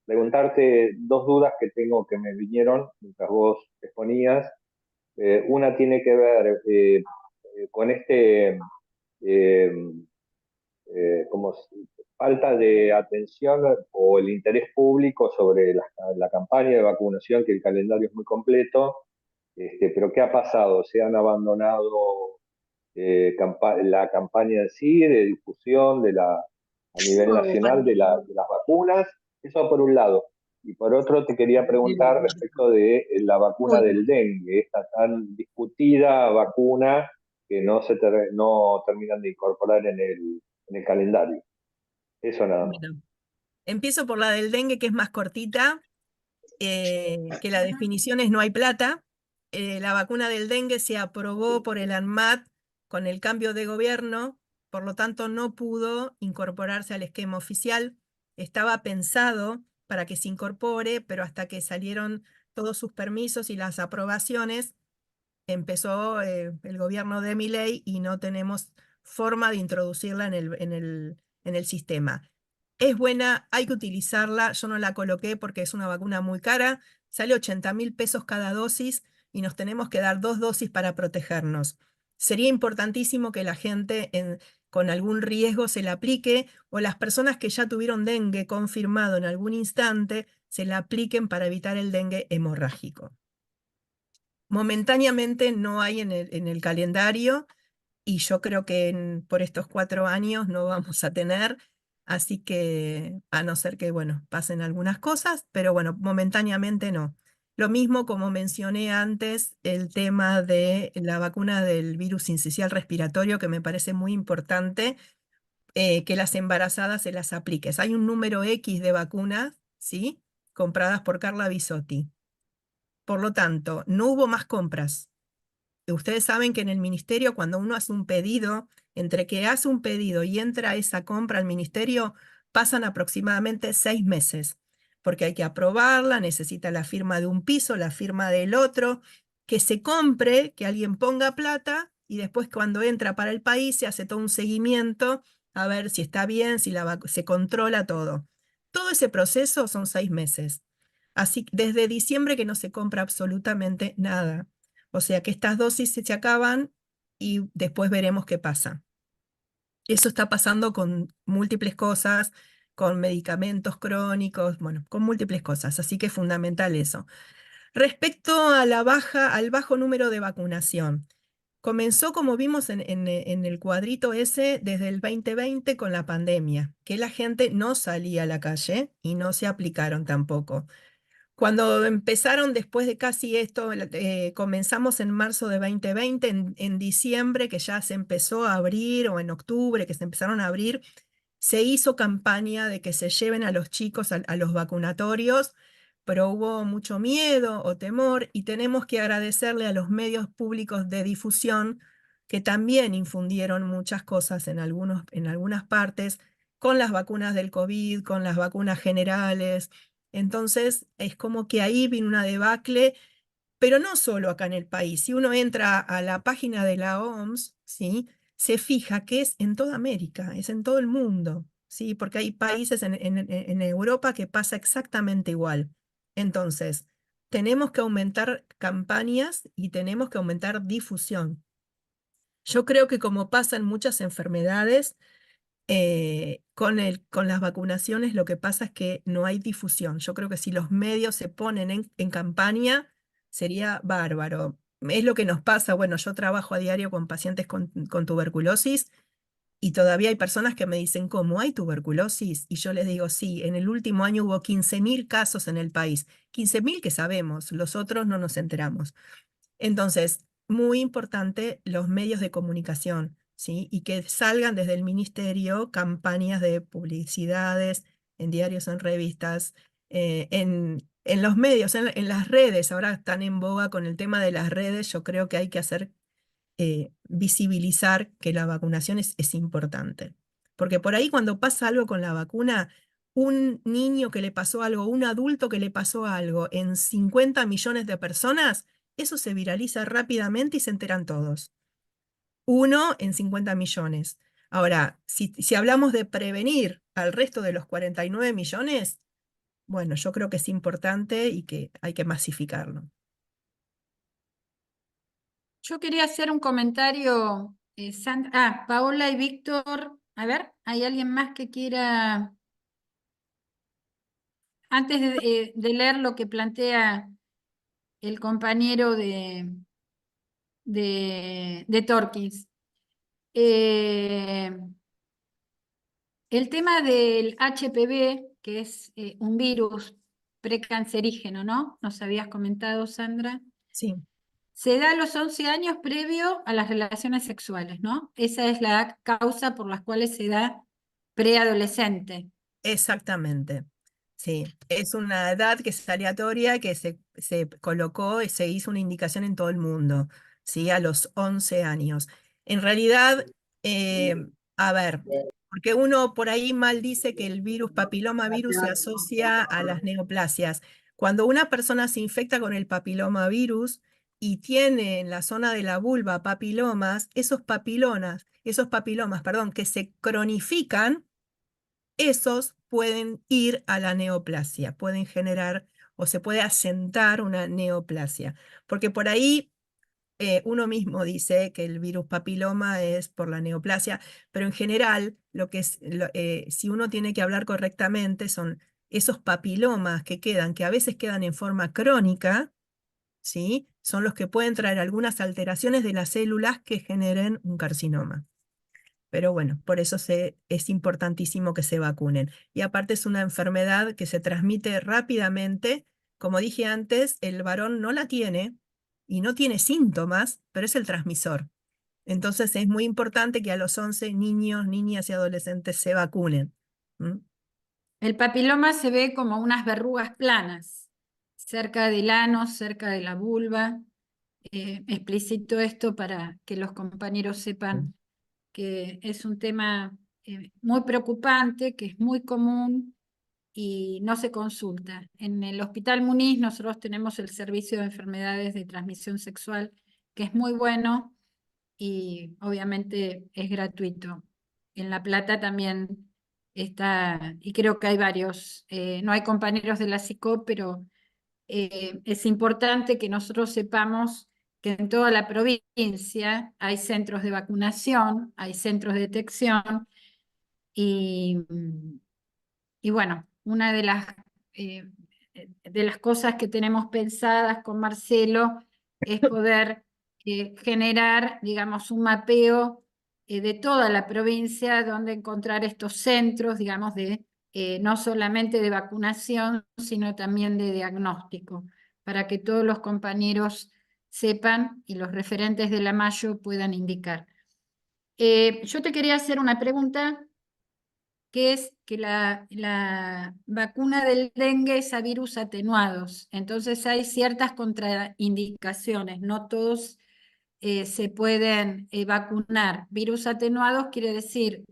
preguntarte dos dudas que tengo que me vinieron mientras vos exponías. Una tiene que ver con eh, como falta de atención o el interés público sobre la campaña de vacunación, que el calendario es muy completo, pero ¿qué ha pasado? ¿Se han abandonado la campaña en sí de difusión a nivel nacional de las vacunas? Eso por un lado. Y por otro te quería preguntar respecto de la vacuna del dengue, esta tan discutida vacuna que no terminan de incorporar en el calendario. Eso nada más. bueno, empiezo por la del dengue, que es más cortita, que la definición es no hay plata. La vacuna del dengue se aprobó por el ANMAT con el cambio de gobierno, por lo tanto no pudo incorporarse al esquema oficial. Estaba pensado para que se incorpore, pero hasta que salieron todos sus permisos y las aprobaciones, empezó el gobierno de Milei y no tenemos forma de introducirla en el sistema. Es buena, hay que utilizarla, yo no la coloqué porque es una vacuna muy cara, sale 80.000 pesos cada dosis y nos tenemos que dar 2 dosis para protegernos. Sería importantísimo que la gente con algún riesgo se la aplique, o las personas que ya tuvieron dengue confirmado en algún instante se la apliquen para evitar el dengue hemorrágico. Momentáneamente no hay en el calendario, y yo creo que por estos 4 años no vamos a tener, así que a no ser que, bueno, pasen algunas cosas, pero bueno, momentáneamente no. Lo mismo como mencioné antes, el tema de la vacuna del virus sincicial respiratorio, que me parece muy importante que las embarazadas se las apliques. Hay un número X de vacunas, ¿sí? Compradas por Carla Bisotti. Por lo tanto, no hubo más compras. Ustedes saben que en el ministerio, cuando uno hace un pedido, entre que hace un pedido y entra esa compra al ministerio, pasan aproximadamente 6 meses, porque hay que aprobarla, necesita la firma de un piso, la firma del otro, que se compre, que alguien ponga plata, y después cuando entra para el país se hace todo un seguimiento a ver si está bien, si se controla todo. Todo ese proceso son 6 meses. Así, desde diciembre que no se compra absolutamente nada. O sea que estas dosis se acaban y después veremos qué pasa. Eso está pasando con múltiples cosas, con medicamentos crónicos, bueno, con múltiples cosas, así que es fundamental eso. Respecto a al bajo número de vacunación, comenzó, como vimos en el cuadrito ese, desde el 2020 con la pandemia, que la gente no salía a la calle y no se aplicaron tampoco. Cuando empezaron después de casi esto, comenzamos en marzo de 2020, en diciembre que ya se empezó a abrir, o en octubre que se empezaron a abrir, se hizo campaña de que se lleven a los chicos a los vacunatorios, pero hubo mucho miedo o temor, y tenemos que agradecerle a los medios públicos de difusión que también infundieron muchas cosas en algunas partes, con las vacunas del COVID, con las vacunas generales. Entonces, es como que ahí vino una debacle, pero no solo acá en el país. Si uno entra a la página de la OMS, ¿sí? Se fija que es en toda América, es en todo el mundo, ¿sí? Porque hay países en Europa que pasa exactamente igual. Entonces, tenemos que aumentar campañas y tenemos que aumentar difusión. Yo creo que como pasa en muchas enfermedades, con las vacunaciones lo que pasa es que no hay difusión. Yo creo que si los medios se ponen en campaña, sería bárbaro. Es lo que nos pasa. Bueno, yo trabajo a diario con pacientes con tuberculosis, y todavía hay personas que me dicen, ¿cómo hay tuberculosis? Y yo les digo, sí, en el último año hubo 15.000 casos en el país. 15.000 que sabemos, los otros no nos enteramos. Entonces, muy importante los medios de comunicación, ¿sí? Y que salgan desde el ministerio campañas de publicidades, en diarios, en revistas, en los medios, en las redes. Ahora están en boga con el tema de las redes. Yo creo que hay que hacer visibilizar que la vacunación es importante. Porque por ahí cuando pasa algo con la vacuna, un niño que le pasó algo, un adulto que le pasó algo en 50 millones de personas, eso se viraliza rápidamente y se enteran todos. 1 en 50 millones. Ahora, si hablamos de prevenir al resto de los 49 millones, bueno, yo creo que es importante y que hay que masificarlo. Yo quería hacer un comentario, Sandra. Paola y Víctor, a ver, ¿hay alguien más que quiera, antes de leer lo que plantea el compañero de Torkins? El tema del HPV, que es un virus precancerígeno, ¿no? Nos habías comentado, Sandra. Sí. Se da a los 11 años previo a las relaciones sexuales, ¿no? Esa es la causa por la cual se da preadolescente. Exactamente. Sí, es una edad que es aleatoria, que se colocó y se hizo una indicación en todo el mundo, ¿sí? A los 11 años. En realidad, a ver, porque uno por ahí mal dice que el virus papilomavirus se asocia a las neoplasias. Cuando una persona se infecta con el papilomavirus, y tiene en la zona de la vulva papilomas, esos papilomas, perdón, que se cronifican, esos pueden ir a la neoplasia, pueden generar o se puede asentar una neoplasia. Porque por ahí uno mismo dice que el virus papiloma es por la neoplasia, pero en general, si uno tiene que hablar correctamente, son esos papilomas que quedan, que a veces quedan en forma crónica, ¿sí? Son los que pueden traer algunas alteraciones de las células que generen un carcinoma. Pero bueno, por eso es importantísimo que se vacunen. Y aparte es una enfermedad que se transmite rápidamente. Como dije antes, el varón no la tiene y no tiene síntomas, pero es el transmisor. Entonces es muy importante que a los 11 niños, niñas y adolescentes se vacunen. ¿Mm? El papiloma se ve como unas verrugas planas, cerca del ano, cerca de la vulva. Explicito esto para que los compañeros sepan que es un tema muy preocupante, que es muy común y no se consulta. En el Hospital Muniz nosotros tenemos el servicio de enfermedades de transmisión sexual, que es muy bueno y obviamente es gratuito. En La Plata también está, y creo que hay varios, no hay compañeros de la SICO, pero es importante que nosotros sepamos que en toda la provincia hay centros de vacunación, hay centros de detección y, y bueno, una de las cosas que tenemos pensadas con Marcelo es poder generar, digamos, un mapeo de toda la provincia donde encontrar estos centros, digamos, no solamente de vacunación, sino también de diagnóstico, para que todos los compañeros sepan y los referentes de la Mayo puedan indicar. Yo te quería hacer una pregunta, que es que la vacuna del dengue es a virus atenuados, entonces hay ciertas contraindicaciones, no todos se pueden vacunar. Virus atenuados quiere decir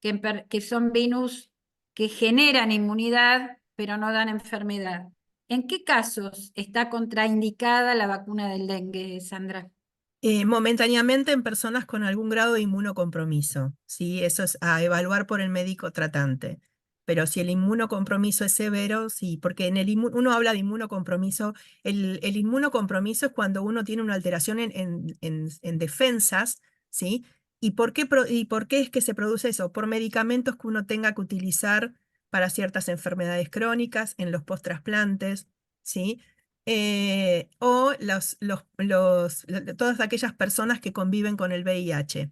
que son virus que generan inmunidad, pero no dan enfermedad. ¿En qué casos está contraindicada la vacuna del dengue, Sandra? Momentáneamente en personas con algún grado de inmunocompromiso, ¿sí? Eso es a evaluar por el médico tratante. Pero si el inmunocompromiso es severo, sí, porque uno habla de inmunocompromiso, el inmunocompromiso es cuando uno tiene una alteración en defensas, ¿sí? ¿Y por qué es que se produce eso? Por medicamentos que uno tenga que utilizar para ciertas enfermedades crónicas en los posttrasplantes, ¿sí? O todas aquellas personas que conviven con el VIH.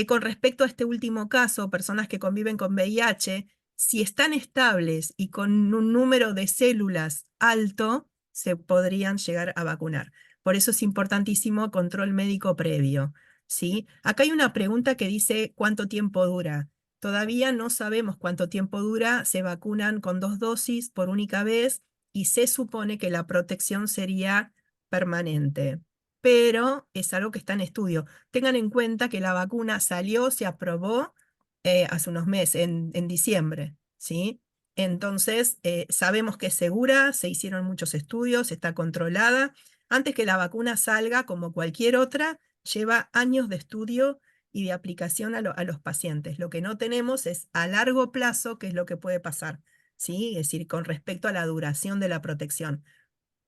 Con respecto a este último caso, personas que conviven con VIH, si están estables y con un número de células alto, se podrían llegar a vacunar. Por eso es importantísimo control médico previo, ¿sí? Acá hay una pregunta que dice ¿cuánto tiempo dura? Todavía no sabemos cuánto tiempo dura, se vacunan con 2 dosis por única vez y se supone que la protección sería permanente, pero es algo que está en estudio. Tengan en cuenta que la vacuna salió, se aprobó hace unos meses, en diciembre, ¿sí? Entonces, sabemos que es segura, se hicieron muchos estudios, está controlada. Antes que la vacuna salga, como cualquier otra, lleva años de estudio y de aplicación a los pacientes. Lo que no tenemos es a largo plazo qué es lo que puede pasar, ¿sí? Es decir, con respecto a la duración de la protección.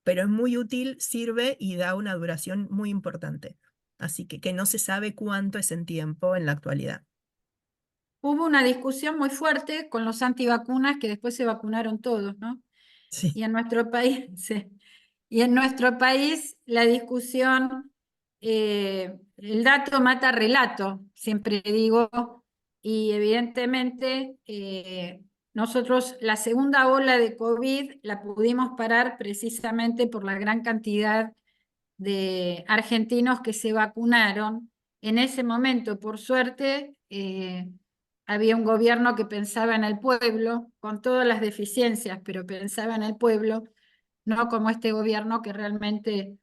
Pero es muy útil, sirve y da una duración muy importante. Así que no se sabe cuánto es en tiempo en la actualidad. Hubo una discusión muy fuerte con los antivacunas que después se vacunaron todos, ¿no? Sí. Y en nuestro país, sí. Y en nuestro país la discusión, el dato mata relato, siempre digo, y evidentemente nosotros la segunda ola de COVID la pudimos parar precisamente por la gran cantidad de argentinos que se vacunaron. En ese momento, por suerte, había un gobierno que pensaba en el pueblo, con todas las deficiencias, pero pensaba en el pueblo, no como este gobierno que realmente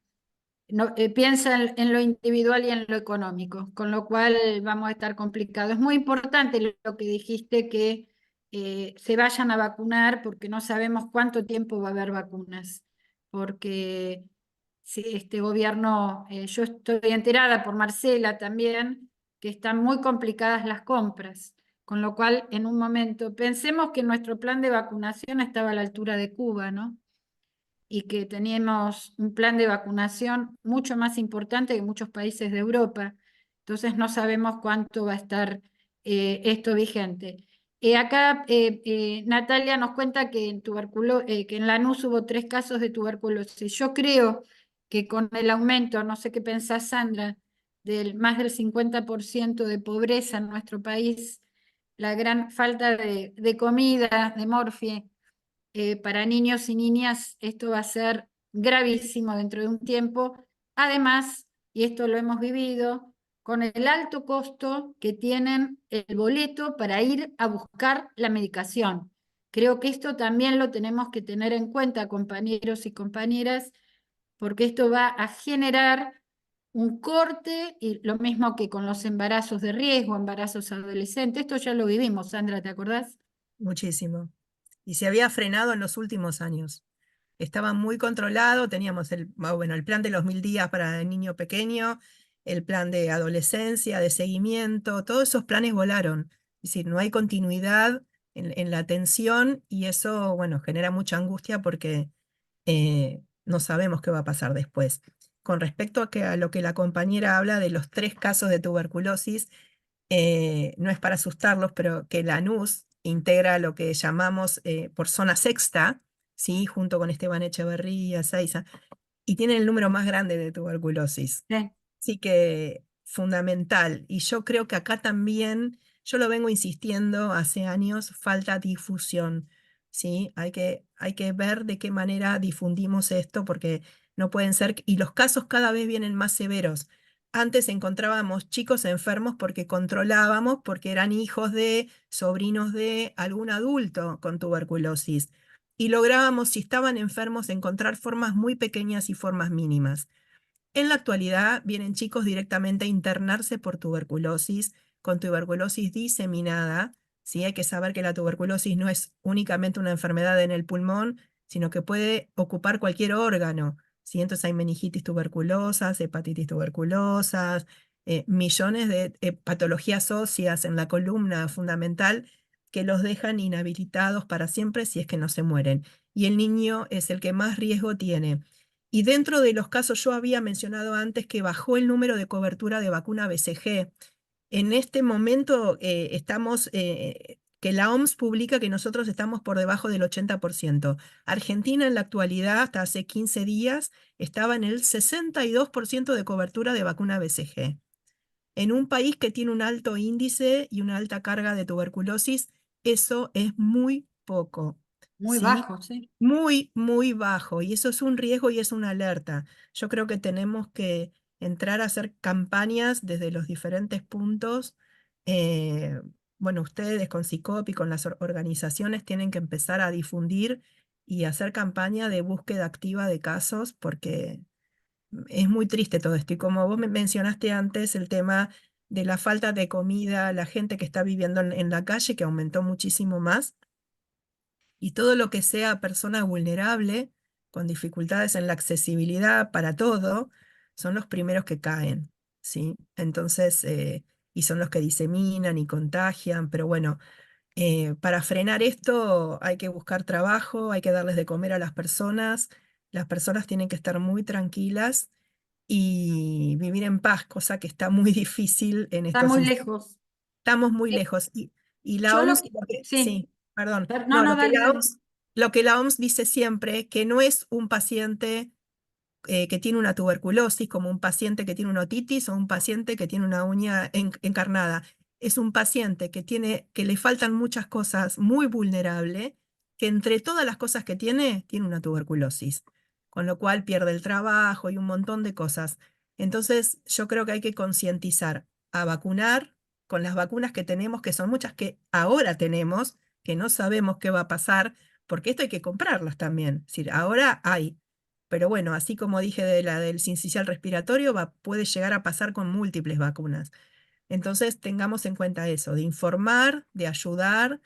no, piensa en lo individual y en lo económico, con lo cual vamos a estar complicados. Es muy importante lo que dijiste, que se vayan a vacunar porque no sabemos cuánto tiempo va a haber vacunas, porque sí, este gobierno, yo estoy enterada por Marcela también, que están muy complicadas las compras, con lo cual en un momento, pensemos que nuestro plan de vacunación estaba a la altura de Cuba, ¿no? Y que teníamos un plan de vacunación mucho más importante que muchos países de Europa. Entonces no sabemos cuánto va a estar esto vigente. Acá Natalia nos cuenta que que en Lanús hubo 3 casos de tuberculosis. Yo creo que con el aumento, no sé qué pensás, Sandra, del más del 50% de pobreza en nuestro país, la gran falta de comida, de morfia, para niños y niñas esto va a ser gravísimo dentro de un tiempo. Además, y esto lo hemos vivido, con el alto costo que tienen el boleto para ir a buscar la medicación. Creo que esto también lo tenemos que tener en cuenta, compañeros y compañeras, porque esto va a generar un corte, y lo mismo que con los embarazos de riesgo, embarazos adolescentes. Esto ya lo vivimos, Sandra, ¿te acordás? Muchísimo. Y se había frenado en los últimos años. Estaba muy controlado, teníamos bueno, el plan de los 1000 días para el niño pequeño, el plan de adolescencia, de seguimiento, todos esos planes volaron. Es decir, no hay continuidad en la atención y eso, bueno, genera mucha angustia porque no sabemos qué va a pasar después. Con respecto a lo que la compañera habla de los 3 casos de tuberculosis, no es para asustarlos, pero que Lanús integra lo que llamamos por zona sexta, ¿sí? Junto con Esteban Echeverría, Seiza, y tiene el número más grande de tuberculosis. Sí. Así que fundamental. Y yo creo que acá también, yo lo vengo insistiendo hace años, falta difusión. ¿Sí? Hay que ver de qué manera difundimos esto, porque no pueden ser, y los casos cada vez vienen más severos. Antes encontrábamos chicos enfermos porque controlábamos, porque eran hijos de, sobrinos de algún adulto con tuberculosis. Y lográbamos, si estaban enfermos, encontrar formas muy pequeñas y formas mínimas. En la actualidad vienen chicos directamente a internarse por tuberculosis, con tuberculosis diseminada. ¿Sí? Hay que saber que la tuberculosis no es únicamente una enfermedad en el pulmón, sino que puede ocupar cualquier órgano. ¿Sí? Entonces hay meningitis tuberculosas, hepatitis tuberculosas, millones de patologías óseas en la columna fundamental que los dejan inhabilitados para siempre si es que no se mueren. Y el niño es el que más riesgo tiene. Y dentro de los casos, yo había mencionado antes que bajó el número de cobertura de vacuna BCG. En este momento que la OMS publica que nosotros estamos por debajo del 80%. Argentina en la actualidad, hasta hace 15 días, estaba en el 62% de cobertura de vacuna BCG. En un país que tiene un alto índice y una alta carga de tuberculosis, eso es muy poco. Muy ¿Sí? bajo, sí. Muy, muy bajo. Y eso es un riesgo y es una alerta. Yo creo que tenemos que entrar a hacer campañas desde los diferentes puntos. Eh, bueno, ustedes con SICOP y con las organizaciones tienen que empezar a difundir y hacer campaña de búsqueda activa de casos porque es muy triste todo esto. Y como vos me mencionaste antes, el tema de la falta de comida, la gente que está viviendo en la calle, que aumentó muchísimo más, y todo lo que sea persona vulnerable, con dificultades en la accesibilidad para todo, son los primeros que caen, ¿sí? Entonces, y son los que diseminan y contagian, pero bueno, para frenar esto hay que buscar trabajo, hay que darles de comer a las personas tienen que estar muy tranquilas y vivir en paz, cosa que está muy difícil en Está estos muy instantes. lejos. Estamos muy Eh, lejos. Y la Yo lo OMS, que, sí, sí, perdón, no, no, no, dale, dale. lo que la OMS dice siempre, que no es un paciente que tiene una tuberculosis, como un paciente que tiene una otitis o un paciente que tiene una uña encarnada. Es un paciente que le faltan muchas cosas, muy vulnerable, que entre todas las cosas que tiene una tuberculosis, con lo cual pierde el trabajo y un montón de cosas. Entonces, yo creo que hay que concientizar a vacunar con las vacunas que tenemos, que son muchas que ahora tenemos, que no sabemos qué va a pasar, porque esto hay que comprarlas también. Es decir, ahora hay. Pero bueno, así como dije de la del sincicial respiratorio, puede llegar a pasar con múltiples vacunas. Entonces, tengamos en cuenta eso, de informar, de ayudar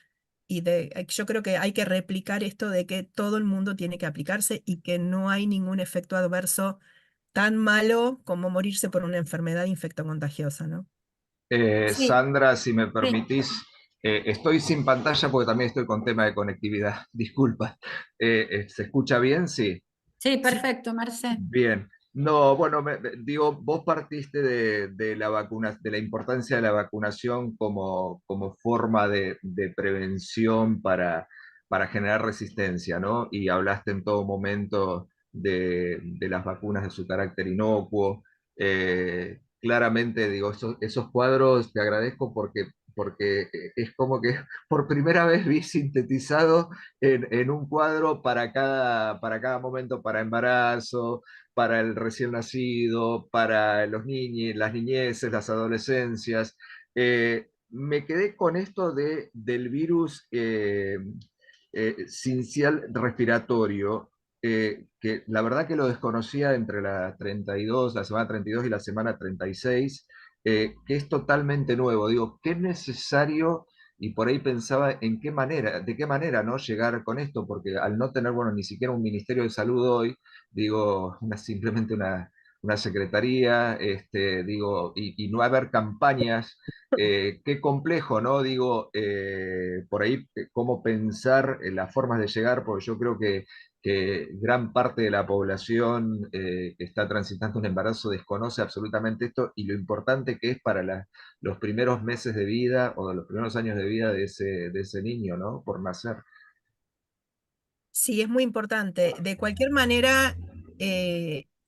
yo creo que hay que replicar esto de que todo el mundo tiene que aplicarse y que no hay ningún efecto adverso tan malo como morirse por una enfermedad infectocontagiosa, ¿no? Sí, Sandra, si me sí, permitís, estoy sin pantalla porque también estoy con tema de conectividad. Disculpa. ¿Se escucha bien? Sí. sí, Sí. perfecto, Marce. Bien. No, bueno, digo, vos partiste de la vacuna, de la importancia de la vacunación como forma de prevención para generar resistencia, ¿no? Y hablaste en todo momento de las vacunas, de su carácter inocuo. Claramente, digo, esos cuadros te agradezco porque es como que por primera vez vi sintetizado en un cuadro para cada momento, para embarazo, para el recién nacido, para los niños, las niñeces, las adolescencias. Me quedé con esto del virus sincial respiratorio, que la verdad que lo desconocía entre la semana 32 y la semana 36, que es totalmente nuevo. Digo, qué necesario, y por ahí pensaba en qué manera, de qué manera, ¿no? Llegar con esto, porque al no tener, bueno, ni siquiera un Ministerio de Salud hoy, digo, simplemente una secretaría, digo, y no haber campañas, qué complejo, ¿no? Digo, por ahí cómo pensar en las formas de llegar, porque yo creo que gran parte de la población que está transitando un embarazo desconoce absolutamente esto y lo importante que es para los primeros meses de vida o de los primeros años de vida de ese niño, ¿no? Por nacer. Sí, es muy importante. De cualquier manera,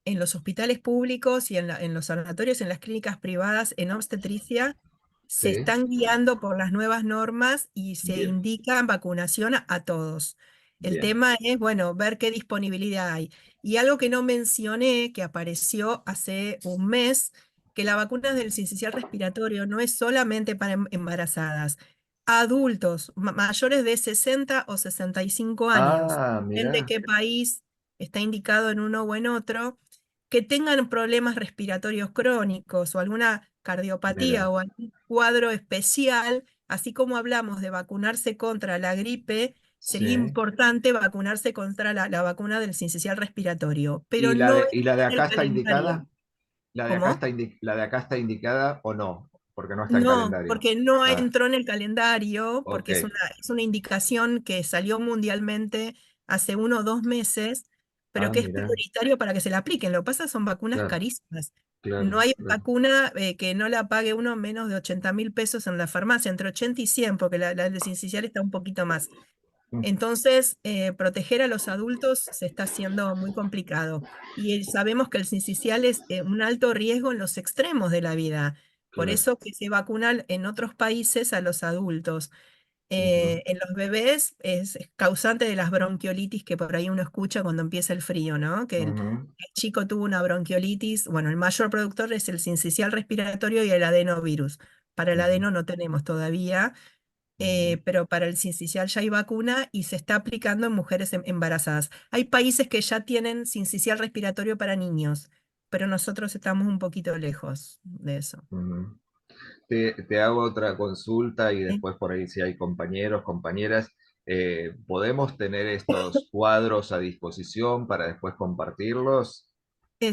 en los hospitales públicos y en los sanatorios, en las clínicas privadas, en obstetricia, se Sí, están guiando por las nuevas normas y se bien, indica vacunación a todos. El bien. tema es, bueno, ver qué disponibilidad hay. Y algo que no mencioné, que apareció hace un mes, que la vacuna del sincicial respiratorio no es solamente para embarazadas. Adultos mayores de 60 o 65 años, Ah, depende de mira, qué país está indicado en uno o en otro, que tengan problemas respiratorios crónicos o alguna cardiopatía mira, o algún cuadro especial, así como hablamos de vacunarse contra la gripe, sería sí. importante vacunarse contra la vacuna del sincicial respiratorio, pero ¿Y no y la de está en acá el está calendario. indicada? ¿La de acá ¿Cómo? la de acá está indicada o no? Porque no está en No, calendario. porque no Ah, entró en el calendario, ok. porque es una indicación que salió mundialmente hace 1 o 2 meses, pero Ah, que es mira, prioritario para que se la apliquen. Lo que pasa son vacunas claro, carísimas. No claro, hay claro. vacuna que no la pague uno menos de 80.000 pesos en la farmacia, entre 80 y 100, porque la del sincicial está un poquito más. Mm, Entonces, proteger a los adultos se está haciendo muy complicado. Y sabemos que el sincicial es un alto riesgo en los extremos de la vida. Por claro. eso que se vacunan en otros países a los adultos. Ujú, En los bebés es causante de las bronquiolitis que por ahí uno escucha cuando empieza el frío, ¿no? Que ujú, el chico tuvo una bronquiolitis. Bueno, el mayor productor es el sincicial respiratorio y el adenovirus. Para el ujú, adeno no tenemos todavía, ujú. pero para el sincicial ya hay vacuna y se está aplicando en mujeres embarazadas. Hay países que ya tienen sincicial respiratorio para niños, pero nosotros estamos un poquito lejos de eso. Ujú. Te hago otra consulta y ¿Sí? después por ahí si hay compañeros, compañeras, ¿podemos tener estos cuadros a disposición para después compartirlos?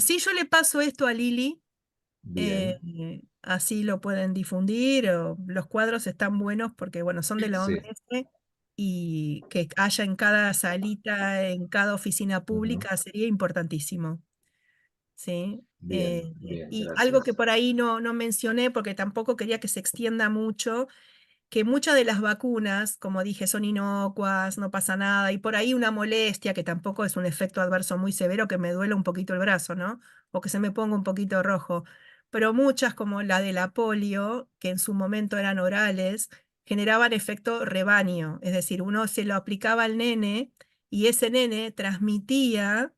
Sí, yo le paso esto a Lili, Bien, así lo pueden difundir. Los cuadros están buenos porque, bueno, son de la sí. OMS y que haya en cada salita, en cada oficina Ujú. pública sería importantísimo. ¿Sí? Bien, bien, Y algo que gracias. por ahí no mencioné, porque tampoco quería que se extienda mucho, que muchas de las vacunas, como dije, son inocuas, no pasa nada, y por ahí una molestia, que tampoco es un efecto adverso muy severo, que me duele un poquito el brazo, ¿no? O que se me ponga un poquito rojo. Pero muchas, como la de la polio, que en su momento eran orales, generaban efecto rebaño, es decir, uno se lo aplicaba al nene y ese nene transmitía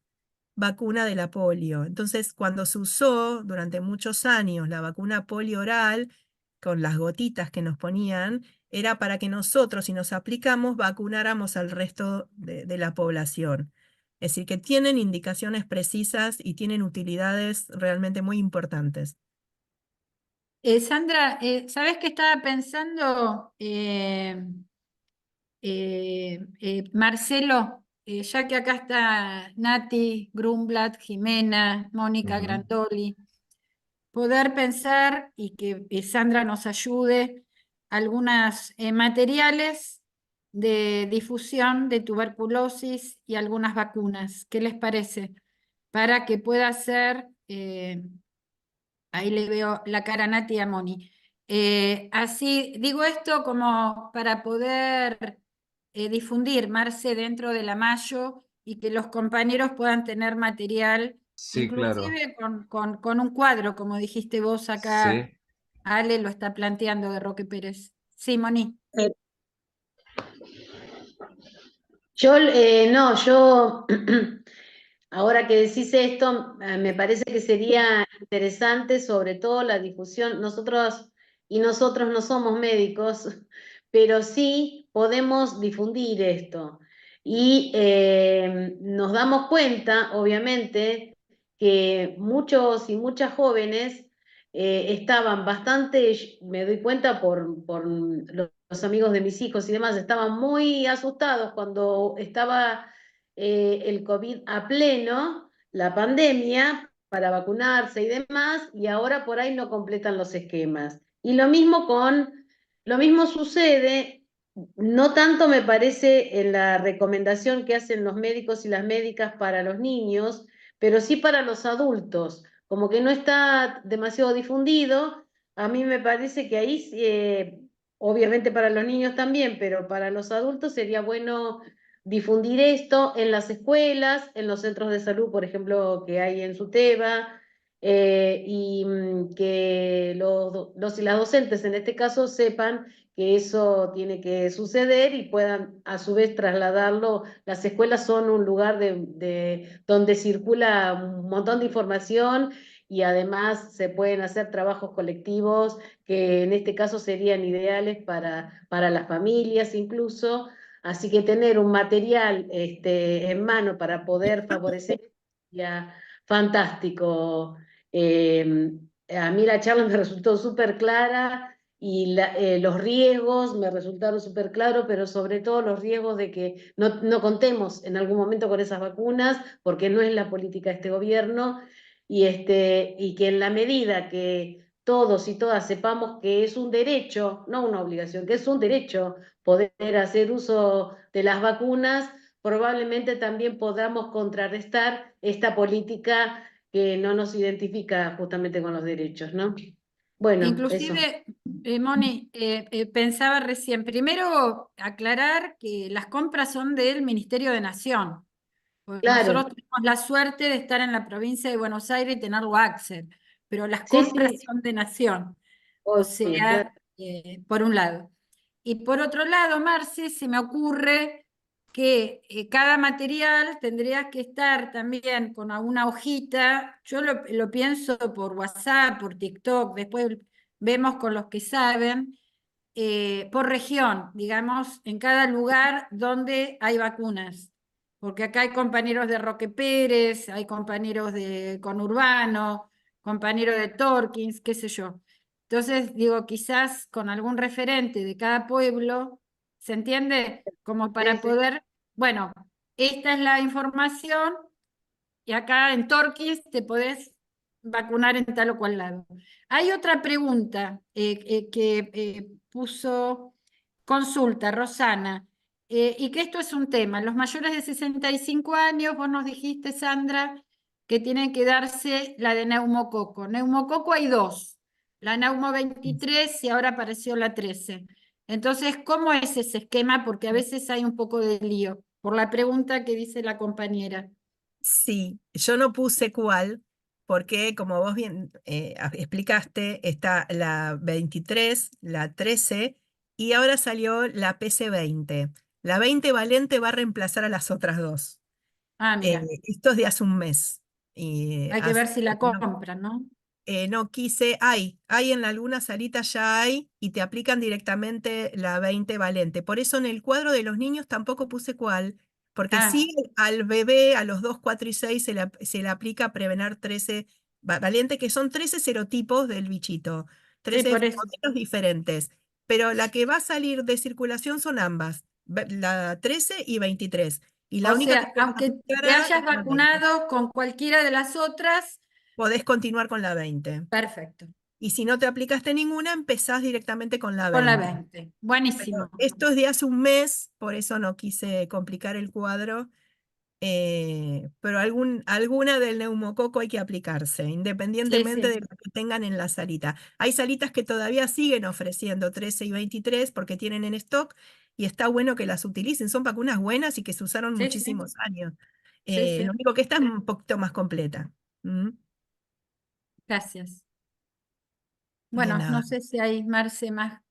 vacuna de la polio. Entonces, cuando se usó durante muchos años la vacuna polio oral, con las gotitas que nos ponían, era para que nosotros, si nos aplicamos, vacunáramos al resto de la población. Es decir, que tienen indicaciones precisas y tienen utilidades realmente muy importantes. Sandra, ¿sabés qué estaba pensando? Marcelo, ya que acá está Nati Grumblat, Jimena, Mónica Ujú. Grandoli, poder pensar y que Sandra nos ayude algunos materiales de difusión de tuberculosis y algunas vacunas. ¿Qué les parece? Para que pueda ser, ahí le veo la cara a Nati y a Moni. Así, digo esto como para poder difundir, Marce, dentro de la Mayo y que los compañeros puedan tener material, Sí, claro. inclusive con un cuadro, como dijiste vos acá, Sí, Ale lo está planteando de Roque Pérez. Sí, Moni. Eh, Yo, no, yo, ahora que decís esto, me parece que sería interesante, sobre todo la difusión. Nosotros y nosotros no somos médicos, pero sí podemos difundir esto. Y nos damos cuenta, obviamente, que muchos y muchas jóvenes estaban bastante, me doy cuenta por los amigos de mis hijos y demás, estaban muy asustados cuando estaba el COVID a pleno, la pandemia, para vacunarse y demás, y ahora por ahí no completan los esquemas. Y lo mismo sucede, no tanto me parece en la recomendación que hacen los médicos y las médicas para los niños, pero sí para los adultos, como que no está demasiado difundido. A mí me parece que ahí, obviamente para los niños también, pero para los adultos sería bueno difundir esto en las escuelas, en los centros de salud, por ejemplo, que hay en SUTEBA, y que los y las docentes en este caso sepan que eso tiene que suceder y puedan a su vez trasladarlo. Las escuelas son un lugar donde circula un montón de información y además se pueden hacer trabajos colectivos que en este caso serían ideales para las familias incluso. Así que tener un material en mano para poder favorecer sería fantástico. A mí la charla me resultó súper clara y los riesgos me resultaron súper claros, pero sobre todo los riesgos de que no contemos en algún momento con esas vacunas, porque no es la política de este gobierno, y que en la medida que todos y todas sepamos que es un derecho, no una obligación, que es un derecho poder hacer uso de las vacunas, probablemente también podamos contrarrestar esta política que no nos identifica justamente con los derechos, ¿no? Bueno, eso. Inclusive, Moni, pensaba recién, primero aclarar que las compras son del Ministerio de Nación, porque nosotros Claro, tenemos la suerte de estar en la provincia de Buenos Aires y tenerlo Axel, pero las sí, compras sí, son de Nación, o obvio, claro. sea, por un lado. Y por otro lado, Marci, se me ocurre que cada material tendría que estar también con alguna hojita. Yo lo pienso por WhatsApp, por TikTok, después vemos con los que saben, por región, digamos, en cada lugar donde hay vacunas. Porque acá hay compañeros de Roque Pérez, hay compañeros de Conurbano, compañeros de Torkins, qué sé yo. Entonces, digo, quizás con algún referente de cada pueblo, ¿se entiende? Como Sí, para sí. poder, bueno, esta es la información y acá en Torquís te podés vacunar en tal o cual lado. Hay otra pregunta que puso consulta Rosana, y que esto es un tema. Los mayores de 65 años, vos nos dijiste, Sandra, que tienen que darse la de neumococo. Neumococo hay dos, la neumo 23 y ahora apareció la 13. Entonces, ¿cómo es ese esquema? Porque a veces hay un poco de lío, por la pregunta que dice la compañera. Sí, yo no puse cuál, porque como vos bien explicaste, está la 23, la 13 y ahora salió la PC20. La 20 valente va a reemplazar a las otras dos. Ah, mira, Esto es de hace un mes. hay que ver si la compran, ¿no? No quise, hay en alguna salita ya hay y te aplican directamente la 20 valente. Por eso en el cuadro de los niños tampoco puse cuál, porque Ah, sí al bebé, a los 2, 4 y 6 se le aplica Prevenar 13 valente, que son 13 serotipos del bichito, sí, 13 por eso. modelos diferentes. Pero la que va a salir de circulación son ambas, la 13 y 23. Y la O única sea, que aunque te aplicará hayas es la 20. vacunado con cualquiera de las otras, Podés continuar con la 20. perfecto. Y si no te aplicaste ninguna, empezás directamente con la Con la 20. 20. Pero Buenísimo. esto es de hace un mes, por eso no quise complicar el cuadro. Pero alguna del neumococo hay que aplicarse, Sí, independientemente de sí. lo que tengan en la salita. Hay salitas que todavía siguen ofreciendo 13 y 23 porque tienen en stock y está bueno que las utilicen. Son vacunas buenas y que se usaron Sí, sí. muchísimos años. Sí, sí. Lo único que esta es un poquito más completa. ¿Mm? Gracias. De Bueno, nada. no sé si hay, Marce,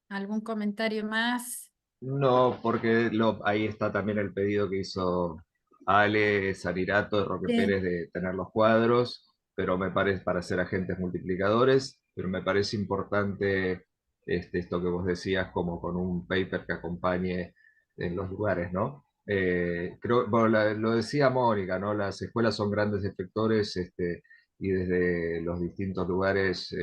algún comentario más. No, porque ahí está también el pedido que hizo Ale Sanirato de Roque Sí, Pérez de tener los cuadros, pero me parece para ser agentes multiplicadores, pero me parece importante esto que vos decías, como con un paper que acompañe en los lugares, ¿no? Creo, bueno, lo decía Mónica, ¿no? Las escuelas son grandes efectores, y desde los distintos lugares,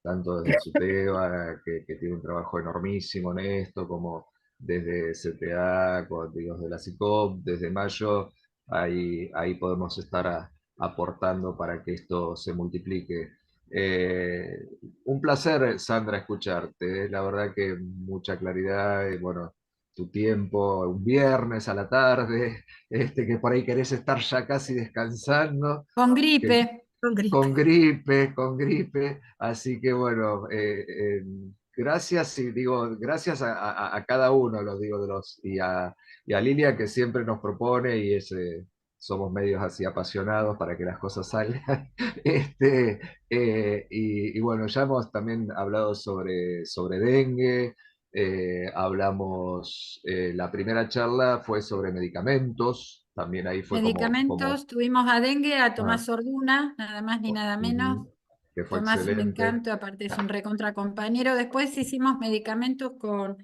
tanto desde SUTEBA, que tiene un trabajo enormísimo en esto, como desde CTA, digo, de la CICOP, desde mayo, ahí podemos estar aportando para que esto se multiplique. Un placer, Sandra, escucharte. La verdad que mucha claridad, y bueno, tu tiempo, un viernes a la tarde, que por ahí querés estar ya casi descansando. con que gripe. Con gripe. con gripe, así que bueno, gracias y digo, gracias a cada uno, los digo, y a Lilia que siempre nos propone y somos medios así apasionados para que las cosas salgan. Y bueno, ya hemos también hablado sobre dengue, hablamos, la primera charla fue sobre medicamentos, también ahí fue como Medicamentos, tuvimos a dengue, a ah, Tomás Orduna, nada más ni nada menos. ujú, que fue Tomás un excelente. encanto, aparte es un recontra compañero. Después hicimos medicamentos con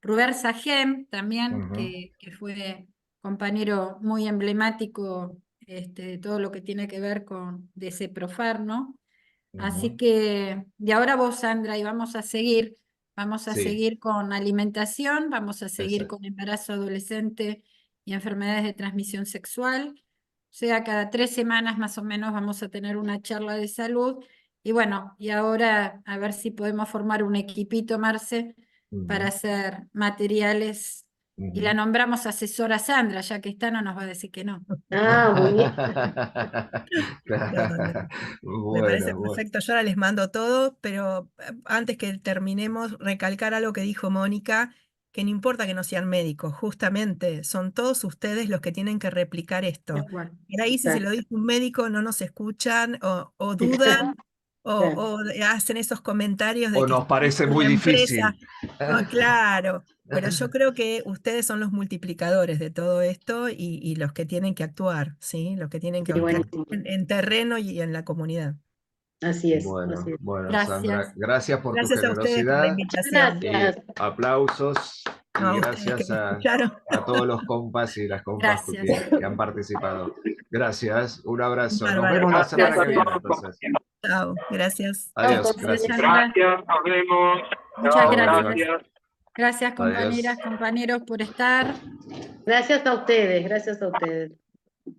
Ruber Sagem, también, Ujú, que fue compañero muy emblemático de todo lo que tiene que ver con Deseprofar, ¿no? Así ujú. que, y ahora vos, Sandra, y vamos a Sí, seguir con alimentación, vamos a seguir exacto. con embarazo adolescente y enfermedades de transmisión sexual. O sea, cada 3 semanas más o menos vamos a tener una charla de salud. Y bueno, y ahora a ver si podemos formar un equipito, Marce, para Ujú, hacer materiales. Y la ujú. nombramos asesora Sandra, ya que está, no nos va a decir que no. Ah, muy bien. No, no. Me parece Bueno, bueno. perfecto. Yo ahora les mando todo, pero antes que terminemos, recalcar algo que dijo Mónica, que no importa que no sean médicos, justamente son todos ustedes los que tienen que replicar esto. Tal cual. Y ahí si se lo Exacto. dice un médico no nos escuchan o dudan Claro. o hacen esos comentarios de O que nos están parece en muy la empresa. difícil. Ah, claro, pero yo creo que ustedes son los multiplicadores de todo esto y los que tienen que actuar, ¿sí? Los que tienen que Sí, actuar buenísimo. en terreno y en la comunidad. Así es, Bueno, así es. bueno, Sandra, Gracias. gracias por tu Gracias a ustedes por la generosidad invitación. y Gracias. aplausos No, y a ustedes que gracias me escucharon. a todos los compas y las compas Gracias. que han participado. Gracias, un abrazo. Nos Bárbaro. vemos la semana que Gracias. viene, entonces. Chao, gracias. Chao, Adiós, Gracias, gracias. compañeros. Sandra. Gracias, nos vemos. Muchas Chao, Adiós, gracias. gracias. Gracias, adiós. compañeras, compañeros, por estar. Gracias a ustedes, gracias a ustedes.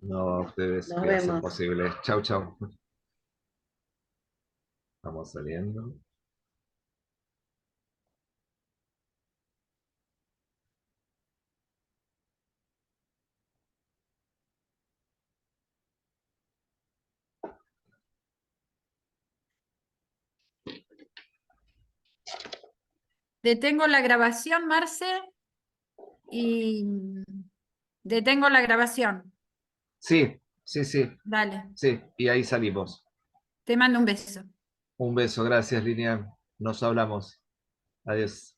No, a ustedes Nos que hacen vemos. posible. Chau, chau. Estamos saliendo. Detengo la grabación, Marce, y detengo la grabación. Sí, sí, sí, Dale, sí. Y ahí salimos. te mando un beso. Un beso, gracias, Lilian. Nos hablamos. Adiós.